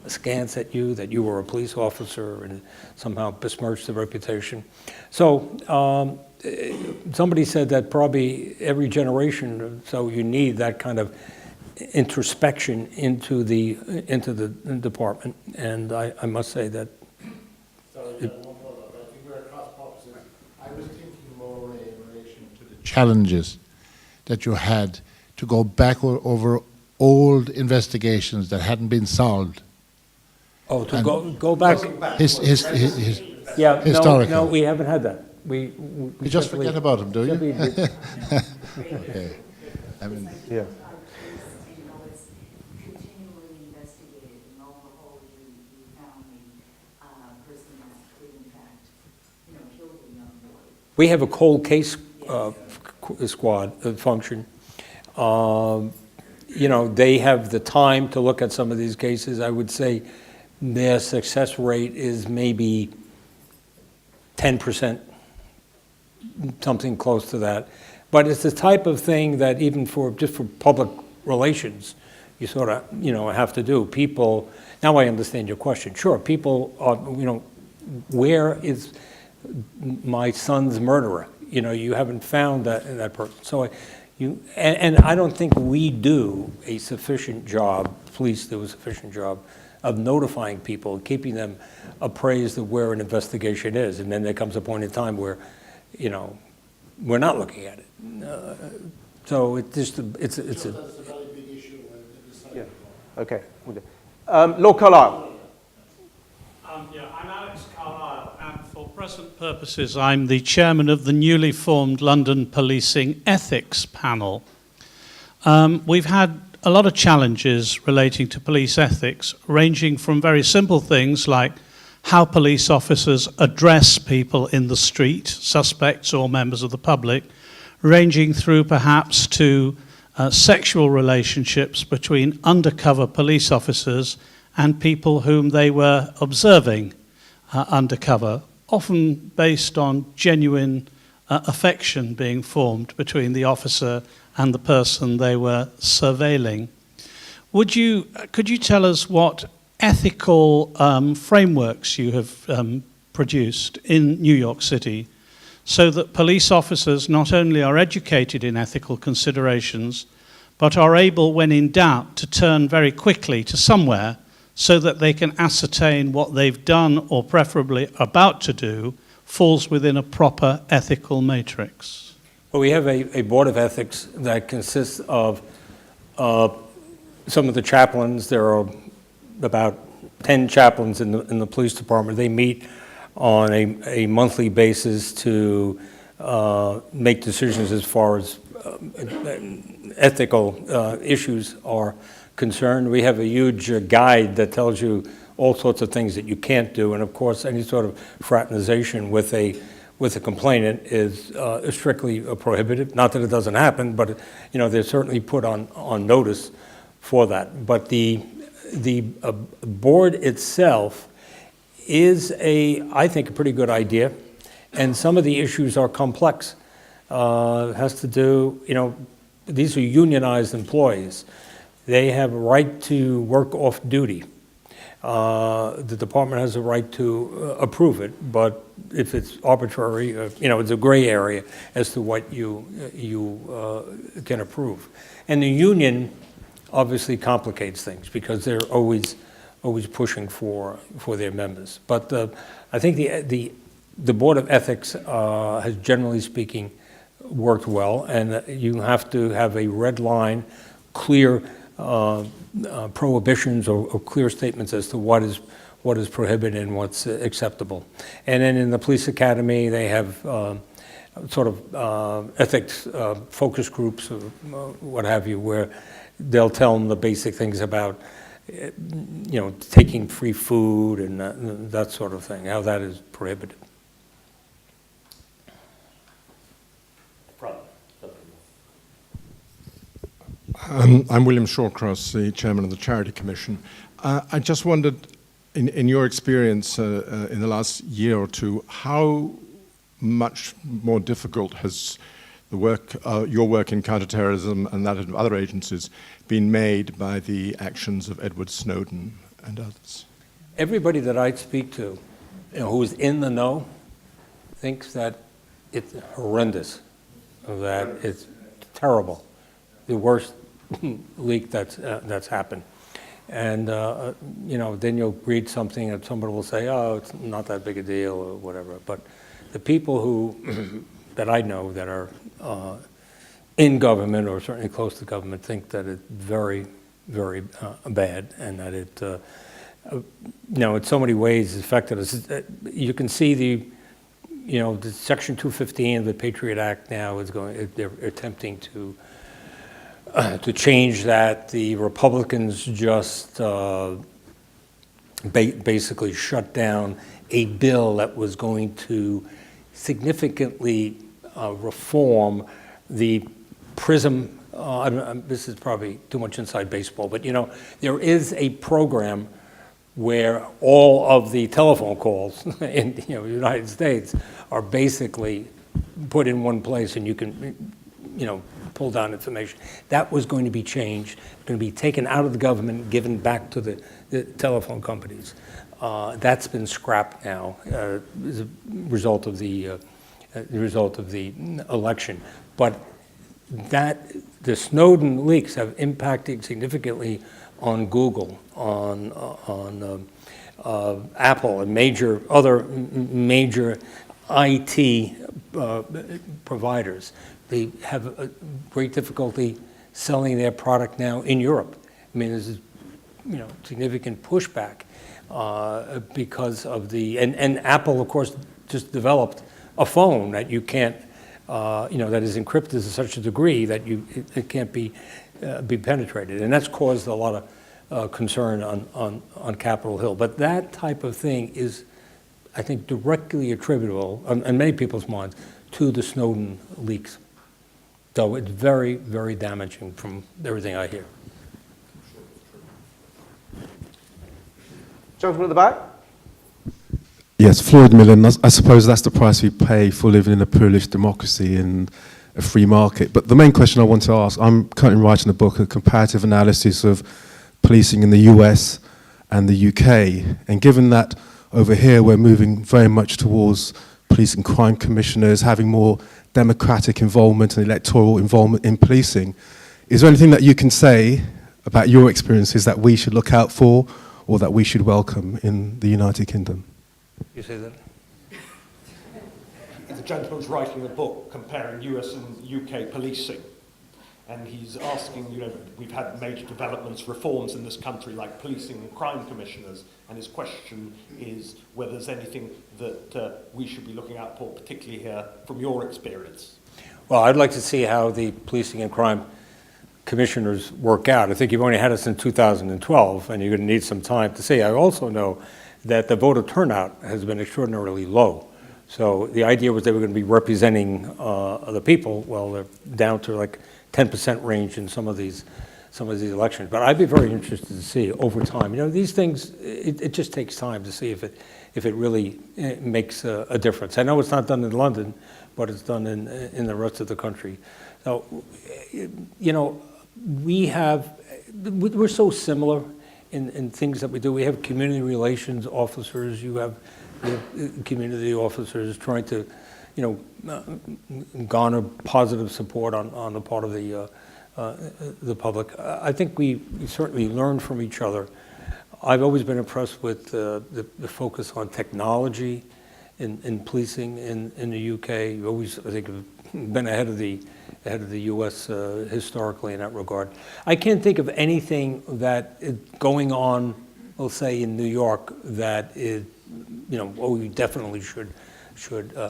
askance at you, that you were a police officer, and somehow besmirched the reputation. So somebody said that probably every generation, so you need that kind of introspection into the department, and I must say that. I was thinking more in relation to the challenges that you had to go back over old investigations that hadn't been solved. Oh, to go back. Historical. No, we haven't had that. We You just forget about them, do you? Okay. I mean, Yeah. It's continually investigated, and lo and behold, you found the person that could in fact, kill the young boy. We have a cold case squad function. They have the time to look at some of these cases. I would say their success rate is maybe 10%, something close to that. But it's the type of thing that even just for public relations, you sort of, have to do. People, now I understand your question. Sure, people are, where is my son's murderer? You haven't found that person. So and I don't think we do a sufficient job, police do a sufficient job of notifying people, keeping them appraised of where an investigation is. And then there comes a point in time where, we're not looking at it. So it's a that's a very big issue. Yeah. Okay. Lord Carlisle. I'm Alex Carlisle, and for present purposes, I'm the chairman of the newly formed London Policing Ethics Panel. We've had a lot of challenges relating to police ethics, ranging from very simple things like how police officers address people in the street, suspects or members of the public, ranging through perhaps to sexual relationships between undercover police officers and people whom they were observing undercover, often based on genuine affection being formed between the officer and the person they were surveilling. Could you tell us what ethical frameworks you have produced in New York City so that police officers not only are educated in ethical considerations, but are able, when in doubt, to turn very quickly to somewhere so that they can ascertain what they've done or preferably about to do falls within a proper ethical matrix? Well, we have a board of ethics that consists of some of the chaplains. There are about 10 chaplains in the police department. They meet on a monthly basis to make decisions as far as ethical issues are concerned. We have a huge guide that tells you all sorts of things that you can't do, and of course any sort of fraternization with a complainant is strictly prohibited. Not that it doesn't happen, but they're certainly put on notice for that. But the board itself is I think, a pretty good idea, and some of the issues are complex. It has to do, these are unionized employees. They have a right to work off duty. The department has a right to approve it, but if it's arbitrary, it's a gray area as to what you can approve. And the union obviously complicates things because they're always pushing for their members. But I think the Board of Ethics has, generally speaking, worked well, and you have to have a red line, clear prohibitions or clear statements as to what is prohibited and what's acceptable. And then in the police academy, they have sort of ethics focus groups or what have you, where they'll tell them the basic things about taking free food and that sort of thing, how that is prohibited. I'm William Shawcross, the chairman of the Charity Commission. I just wondered, in your experience in the last year or two, how much more difficult has your work in counterterrorism and that of other agencies been made by the actions of Edward Snowden and others? Everybody that I speak to, who is in the know, thinks that it's horrendous, that it's terrible, the worst leak that's happened. And then you'll read something and somebody will say, oh, it's not that big a deal or whatever. But the people who that I know that are in government or certainly close to government think that it's very, very bad, and that it in so many ways affected us. You can see the Section 215 of the Patriot Act now is they're attempting to change that. The Republicans just basically shut down a bill that was going to significantly reform the PRISM. This is probably too much inside baseball, but there is a program where all of the telephone calls in the United States are basically put in one place, and you can pull down information. That was going to be changed, going to be taken out of the government, given back to the telephone companies. That's been scrapped now as a result of the election. But the Snowden leaks have impacted significantly on Google, on Apple, and other major IT providers. They have a great difficulty selling their product now in Europe. I mean, there's significant pushback because of and Apple, of course, just developed a phone that you can't, that is encrypted to such a degree that it can't be be penetrated. And that's caused a lot of concern on Capitol Hill. But that type of thing is, I think, directly attributable, in many people's minds, to the Snowden leaks. So it's very, very damaging from everything I hear. Gentleman at the back. Yes, Floyd Millen. I suppose that's the price we pay for living in a pluralist democracy in a free market. But the main question I want to ask, I'm currently writing a book, a comparative analysis of policing in the US and the UK. And given that over here we're moving very much towards police and crime commissioners, having more democratic involvement and electoral involvement in policing, is there anything that you can say about your experiences that we should look out for or that we should welcome in the United Kingdom? You say that? The gentleman's writing a book comparing US and UK policing, and he's asking, we've had major developments, reforms in this country like policing and crime commissioners, and his question is whether there's anything that we should be looking out for, particularly here, from your experience. Well, I'd like to see how the policing and crime commissioners work out. I think you've only had us in 2012, and you're going to need some time to see. I also know that the voter turnout has been extraordinarily low. So the idea was they were going to be representing the people. Well, they're down to like 10% range in some of these elections. But I'd be very interested to see over time. These things, it just takes time to see if it really makes a difference. I know it's not done in London, but it's done in the rest of the country. So, we're so similar in things that we do. We have community relations officers. You have community officers trying to, garner positive support on the part of the public. I think we certainly learn from each other. I've always been impressed with the focus on technology in policing in the UK. You always, I think, have been ahead of the U.S. Historically in that regard. I can't think of anything that is going on, let's say, in New York that is, we definitely should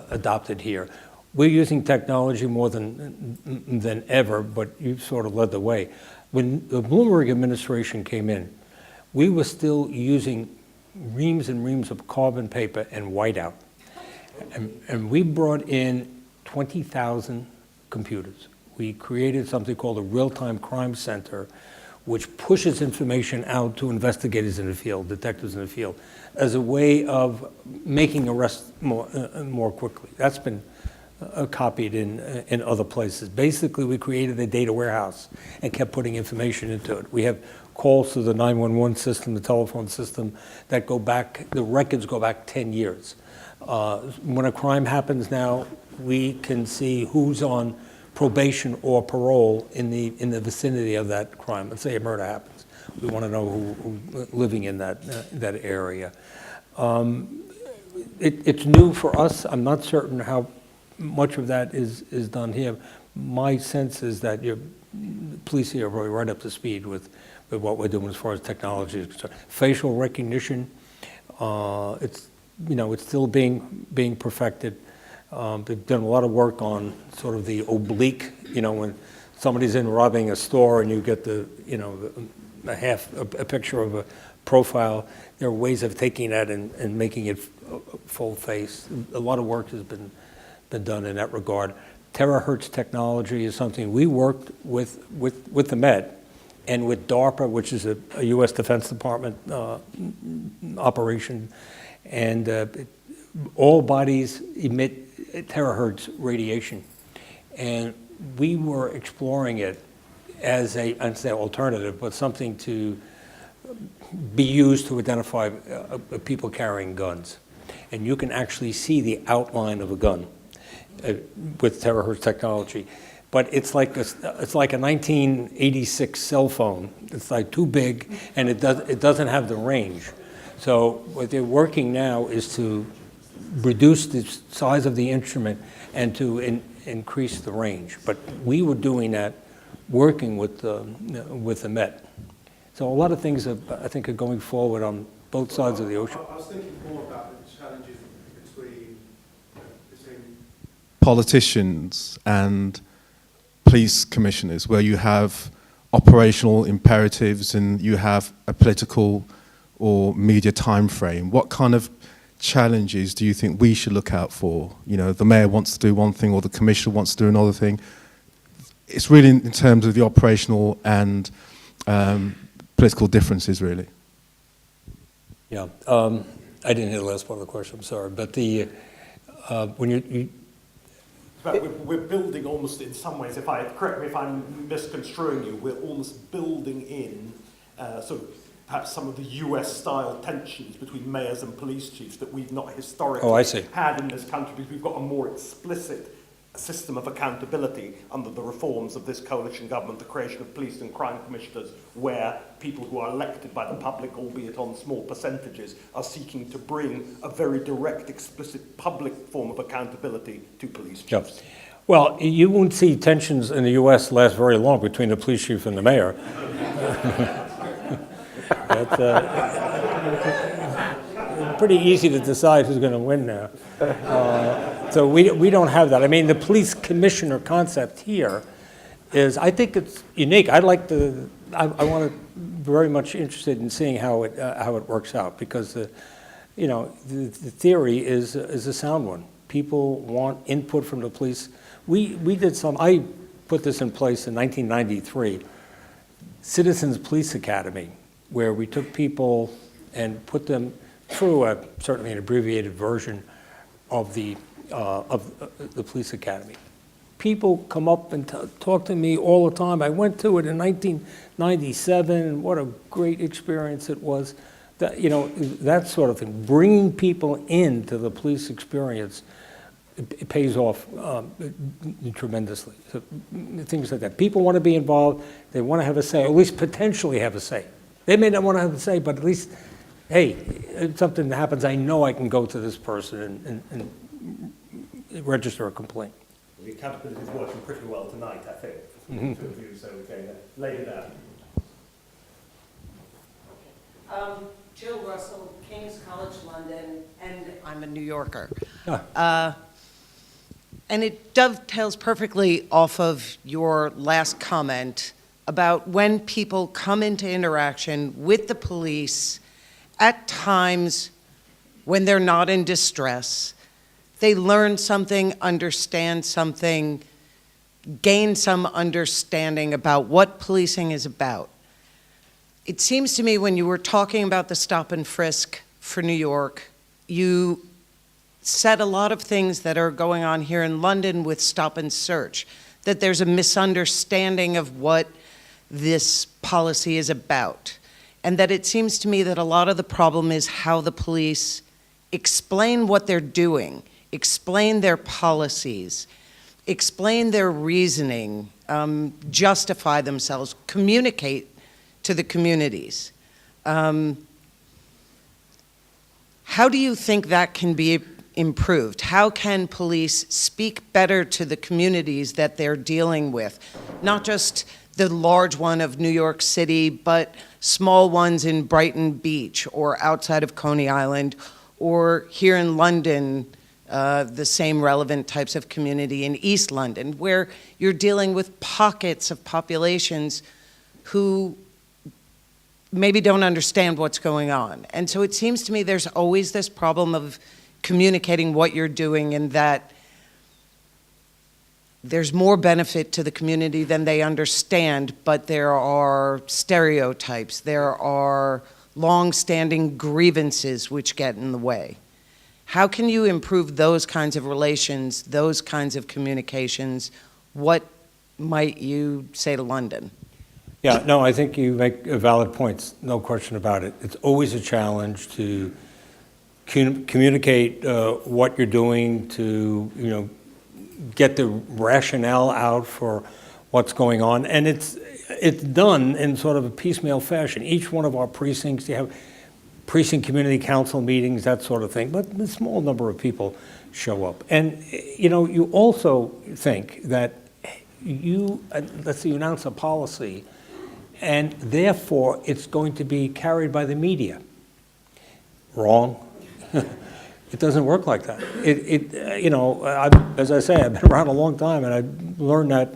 adopt it here. We're using technology more than ever, but you've sort of led the way. When the Bloomberg administration came in, we were still using reams and reams of carbon paper and whiteout. And we brought in 20,000 computers. We created something called a real-time crime center, which pushes information out to investigators in the field, detectives in the field, as a way of making arrests more quickly. That's been copied in other places. Basically, we created a data warehouse and kept putting information into it. We have calls to the 911 system, the telephone system, that go back, the records go back 10 years. When a crime happens now, we can see who's on probation or parole in the vicinity of that crime. Let's say a murder happens. We want to know who's living in that area. It's new for us. I'm not certain how much of that is done here. My sense is that your police here are probably right up to speed with what we're doing as far as technology is concerned. Facial recognition, it's still being perfected. They've done a lot of work on sort of the oblique, when somebody's in robbing a store and you get a picture of a profile. There are ways of taking that and making it full face. A lot of work has been done in that regard. Terahertz technology is something we worked with the Met and with DARPA, which is a U.S. Defense Department operation, and all bodies emit terahertz radiation, and we were exploring it as I'd say alternative, but something to be used to identify people carrying guns. And you can actually see the outline of a gun with terahertz technology. But it's like a 1986 cell phone. It's like too big, and it doesn't have the range. So what they're working now is to reduce the size of the instrument and to increase the range. But we were doing that, working with the Met. So a lot of things I think are going forward on both sides of the ocean. I was thinking more about the challenges between politicians and police commissioners, where you have operational imperatives and you have a political or media time frame, what kind of challenges do you think we should look out for? You know, the mayor wants to do one thing or the commissioner wants to do another thing. It's really in terms of the operational and political differences, really. Yeah, I didn't hear the last part of the question, I'm sorry. But the, when you But we're building almost, in some ways, correct me if I'm misconstruing you, we're almost building in sort of perhaps some of the US-style tensions between mayors and police chiefs that we've not historically had in this country, because we've got a more explicit system of accountability under the reforms of this coalition government, the creation of police and crime commissioners, where people who are elected by the public, albeit on small percentages, are seeking to bring a very direct, explicit public form of accountability to police chiefs. Yep. Well, you won't see tensions in the U.S. last very long between the police chief and the mayor. It's pretty easy to decide who's going to win now. So we don't have that. I mean, the police commissioner concept here is, I think it's unique. I want to very much interested in seeing how it works out, because the theory is a sound one. People want input from the police. I put this in place in 1993, Citizens Police Academy, where we took people and put them through certainly an abbreviated version of the police academy. People come up and talk to me all the time. I went to it in 1997, and what a great experience it was. That sort of thing, bringing people into the police experience, it pays off tremendously. So, things like that. People want to be involved. They want to have a say, or at least potentially have a say. They may not want to have a say, but at least, hey, if something happens, I know I can go to this person and register a complaint. The accountability is working pretty well tonight, I think. Two of you, so we can lay it out. Jill Russell, King's College London, and I'm a New Yorker. And it dovetails perfectly off of your last comment about when people come into interaction with the police at times when they're not in distress. They learn something, understand something, gain some understanding about what policing is about. It seems to me when you were talking about the stop and frisk for New York, you said a lot of things that are going on here in London with stop and search, that there's a misunderstanding of what this policy is about. And that it seems to me that a lot of the problem is how the police explain what they're doing, explain their policies, explain their reasoning, justify themselves, communicate to the communities. How do you think that can be improved? How can police speak better to the communities that they're dealing with? Not just the large one of New York City, but small ones in Brighton Beach or outside of Coney Island, or here in London, the same relevant types of community in East London, where you're dealing with pockets of populations who maybe don't understand what's going on. And so it seems to me there's always this problem of communicating what you're doing, and that there's more benefit to the community than they understand, but there are stereotypes, there are long-standing grievances which get in the way. How can you improve those kinds of relations, those kinds of communications? What might you say to London? Yeah, no, I think you make valid points, no question about it. It's always a challenge to communicate what you're doing, to get the rationale out for what's going on, and it's done in sort of a piecemeal fashion. Each one of our precincts, you have precinct community council meetings, that sort of thing, but a small number of people show up. And you also think that let's say you announce a policy, and therefore it's going to be carried by the media. Wrong. It doesn't work like that. As I say, I've been around a long time, and I've learned that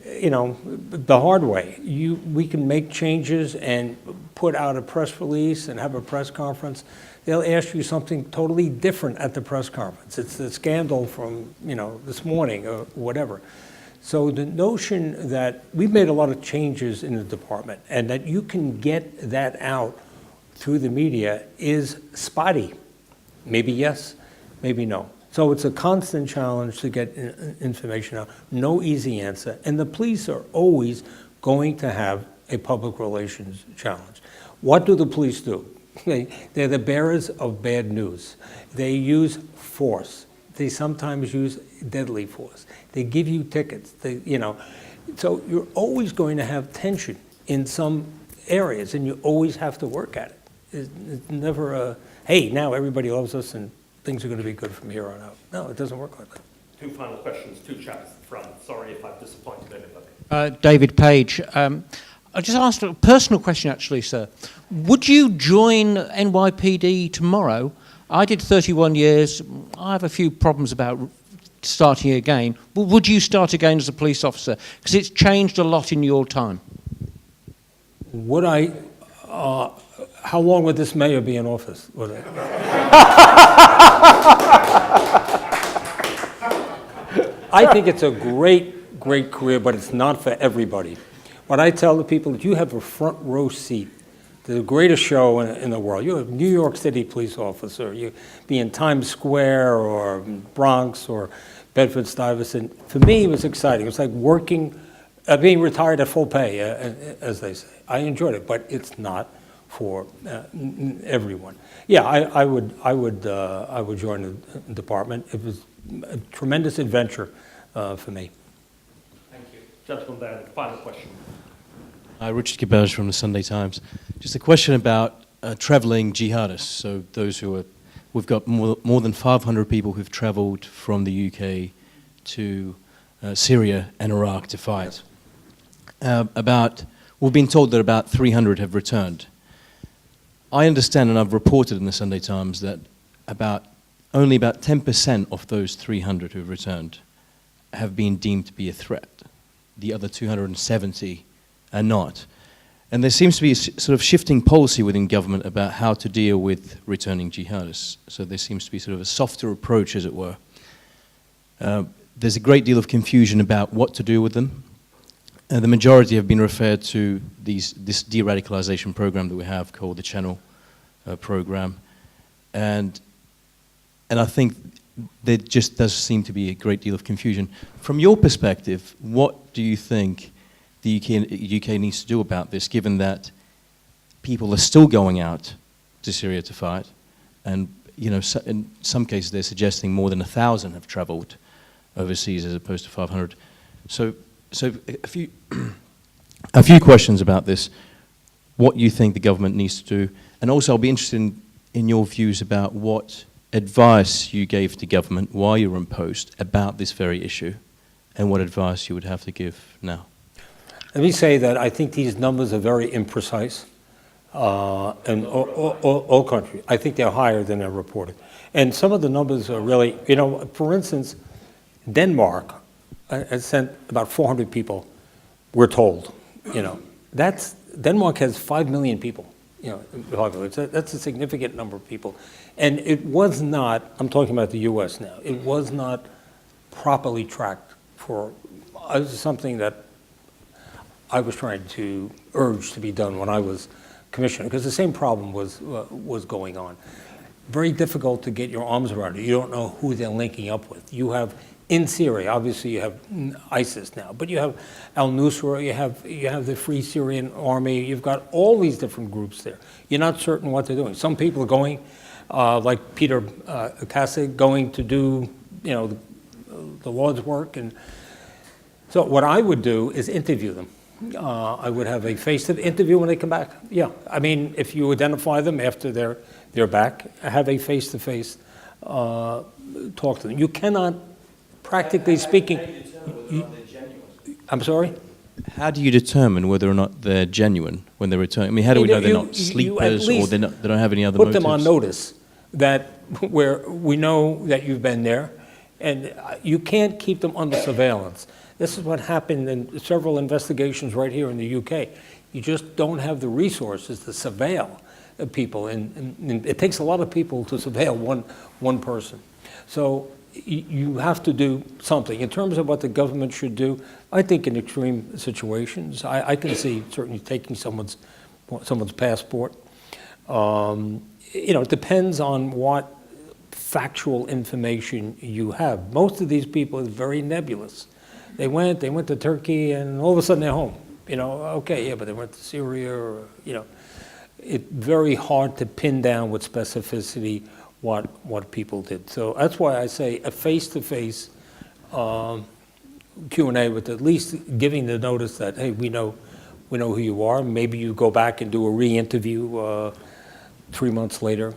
you know, the hard way. We can make changes and put out a press release and have a press conference. They'll ask you something totally different at the press conference. It's the scandal from, you know, this morning or whatever. So the notion that we've made a lot of changes in the department and that you can get that out through the media is spotty. Maybe yes, maybe no. So it's a constant challenge to get information out. No easy answer. And the police are always going to have a public relations challenge. What do the police do? They're the bearers of bad news. They use force. They sometimes use deadly force. They give you tickets. You know, so you're always going to have tension in some areas, and you always have to work at it. It's never a, hey, now everybody loves us and things are going to be good from here on out. No, it doesn't work like that. Two final questions, two chaps at the front. Sorry if I've disappointed anybody. David Page. I just asked a personal question, actually, sir. Would you join NYPD tomorrow? I did 31 years. I have a few problems about starting again. But would you start again as a police officer? Because it's changed a lot in your time. Would I? How long would this mayor be in office? Would I? I think it's a great, great career, but it's not for everybody. What I tell the people is you have a front row seat to the greatest show in the world. You're a New York City police officer. You be in Times Square or Bronx or Bedford-Stuyvesant. For me, it was exciting. It was like working, being retired at full pay, as they say. I enjoyed it, but it's not for everyone. Yeah, I would join the department. It was a tremendous adventure for me. Thank you. Gentleman there, final question. Richard Gabelge from the Sunday Times. Just a question about traveling jihadists. So those who are, we've got more than 500 people who've traveled from the UK to Syria and Iraq to fight. We've been told that about 300 have returned. I understand, and I've reported in the Sunday Times, that only about 10% of those 300 who have returned have been deemed to be a threat. The other 270 are not. And there seems to be a sort of shifting policy within government about how to deal with returning jihadists. So there seems to be sort of a softer approach, as it were. There's a great deal of confusion about what to do with them. The majority have been referred to this de-radicalization program that we have called the Channel program. And I think there just does seem to be a great deal of confusion. From your perspective, what do you think the UK needs to do about this, given that people are still going out to Syria to fight, and in some cases they're suggesting more than 1,000 have travelled overseas as opposed to 500. So a few questions about this. What you think the government needs to do, and also I'll be interested in your views about what advice you gave to government while you were in post about this very issue, and what advice you would have to give now. Let me say that I think these numbers are very imprecise in all countries. I think they're higher than they're reported. And some of the numbers are really, for instance, Denmark has sent about 400 people, we're told. Denmark has 5 million people. That's a significant number of people. And it was not, I'm talking about the US now, it was not properly tracked for something that I was trying to urge to be done when I was commissioner, because the same problem was going on. Very difficult to get your arms around it. You don't know who they're linking up with. You have, in Syria, obviously you have ISIS now, but you have al-Nusra, you have the Free Syrian Army, you've got all these different groups there. You're not certain what they're doing. Some people are going, like Peter Kasig, going to do, the Lord's work. And so what I would do is interview them. I would have a face-to-face interview when they come back. Yeah, I mean, if you identify them after they're back, have a face-to-face talk to them. You cannot, practically speaking. I'm sorry? How do you determine whether or not they're genuine when they return? I mean, how do we know they're not sleepers or they don't have any other motives? Put them on notice that where we know that you've been there, and you can't keep them under surveillance. This is what happened in several investigations right here in the UK. You just don't have the resources to surveil people, and it takes a lot of people to surveil one person. So you have to do something. In terms of what the government should do, I think in extreme situations, I can see certainly taking someone's passport. It depends on what factual information you have. Most of these people is very nebulous. They went to Turkey, and all of a sudden they're home. Okay, yeah, but they went to Syria, or, it's very hard to pin down with specificity what people did. So that's why I say a face-to-face Q&A with at least giving the notice that, hey, we know who you are. Maybe you go back and do a re-interview 3 months later.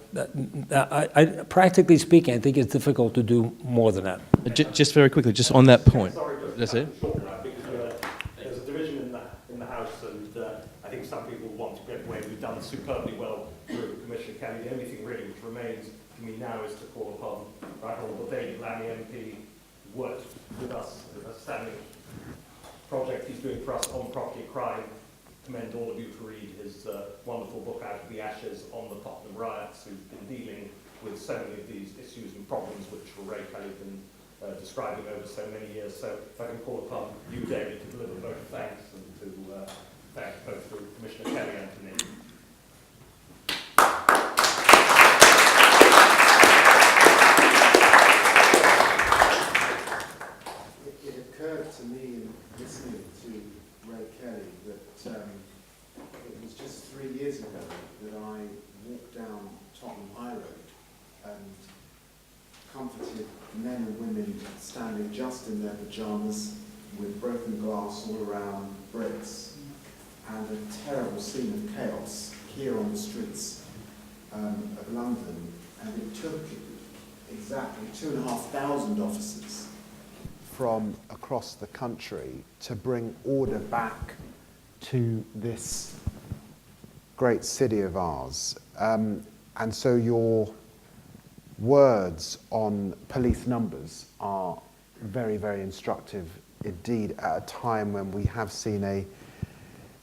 I practically speaking, I think it's difficult to do more than that. Just very quickly, just on that point. Sorry, That's it? Because there's a division in the House, and I think some people want to get away. We've done superbly well through Commissioner Kelly. The only thing really which remains to me now is to call upon Right Honourable David Lammy MP, who worked with us with a standing project he's doing for us on property crime. Commend all of you to read his wonderful book, Out of the Ashes, on the Tottenham riots, who's been dealing with so many of these issues and problems which Ray Kelly has been describing over so many years. So if I can call upon you, David, to deliver both thanks and to thank both Commissioner Kelly and to me. It occurred to me in listening to Ray Kelly that it was just 3 years ago that I walked down Tottenham High Road and comforted men and women standing just in their pyjamas with broken glass all around bricks, and a terrible scene of chaos here on the streets of London. And it took exactly 2,500 officers from across the country to bring order back to this great city of ours. And so your words on police numbers are very, very instructive indeed, at a time when we have seen a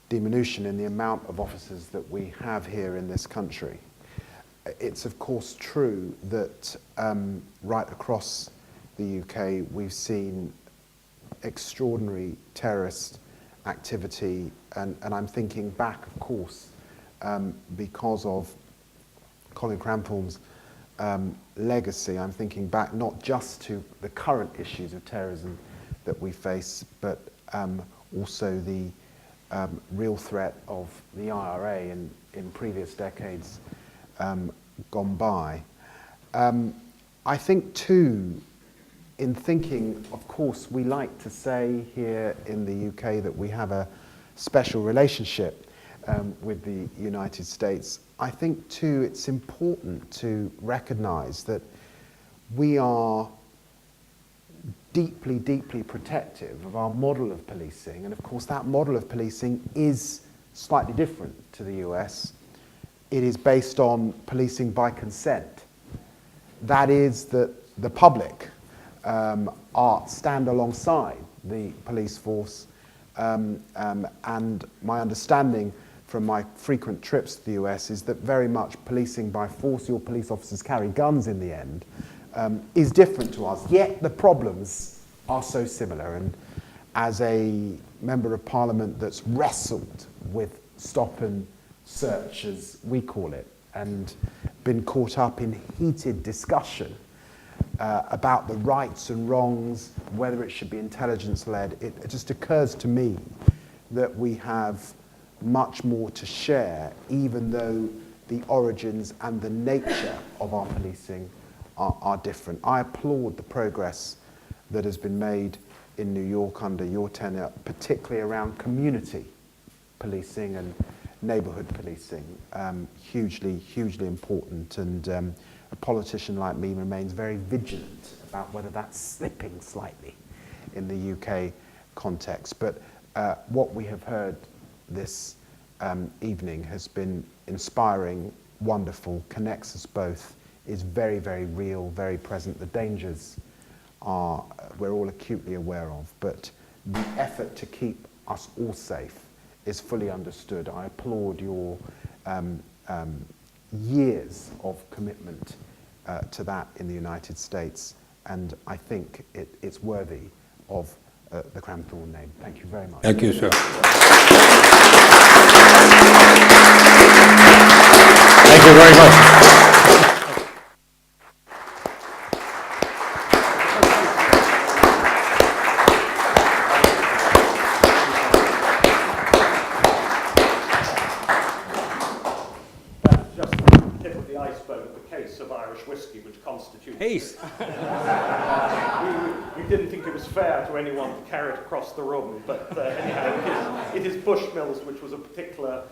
diminution in the amount of officers that we have here in this country. It's of course true that right across the UK we've seen extraordinary terrorist activity, and I'm thinking back, of course, because of Colin Cramphorn's legacy. I'm thinking back not just to the current issues of terrorism that we face, but also the real threat of the IRA in previous decades gone by. I think too, in thinking, of course, we like to say here in the UK that we have a special relationship with the United States. I think too it's important to recognise that we are deeply, deeply protective of our model of policing, and of course that model of policing is slightly different to the US. It is based on policing by consent. That is that the public stand alongside the police force, and my understanding from my frequent trips to the US is that very much policing by force, your police officers carry guns in the end, is different to us, yet the problems are so similar. And as a member of parliament that's wrestled with stop and search, as we call it, and been caught up in heated discussion about the rights and wrongs, whether it should be intelligence-led, it just occurs to me that we have much more to share, even though the origins and the nature of our policing are different. I applaud the progress that has been made in New York under your tenure, particularly around community policing and neighbourhood policing. Hugely, hugely important, and a politician like me remains very vigilant about whether that's slipping slightly in the UK context. But what we have heard this evening has been inspiring, wonderful, connects us both, is very, very real, very present. The dangers we're all acutely aware of, but the effort to keep us all safe is fully understood. I applaud your years of commitment to that in the United States, and I think it's worthy of the Cramphorn name. Thank you very much. Thank you, sir. Thank you very much. That's just the tip of the iceberg of the case of Irish whiskey, which constitutes... Peace. We didn't think it was fair to anyone to carry it across the room, but anyhow, it is Bushmills, which was a particular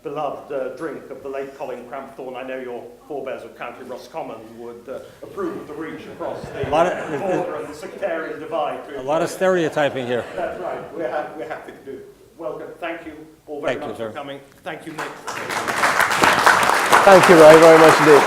beloved drink of the late Colin Cramphorn. I know your forebears of County Roscommon would approve of the reach across the border and the sectarian divide. A lot of stereotyping here. That's right. We're happy to do it. Welcome. Thank you all very much for coming. Thank you, Nick. Thank you, Ray, very much indeed.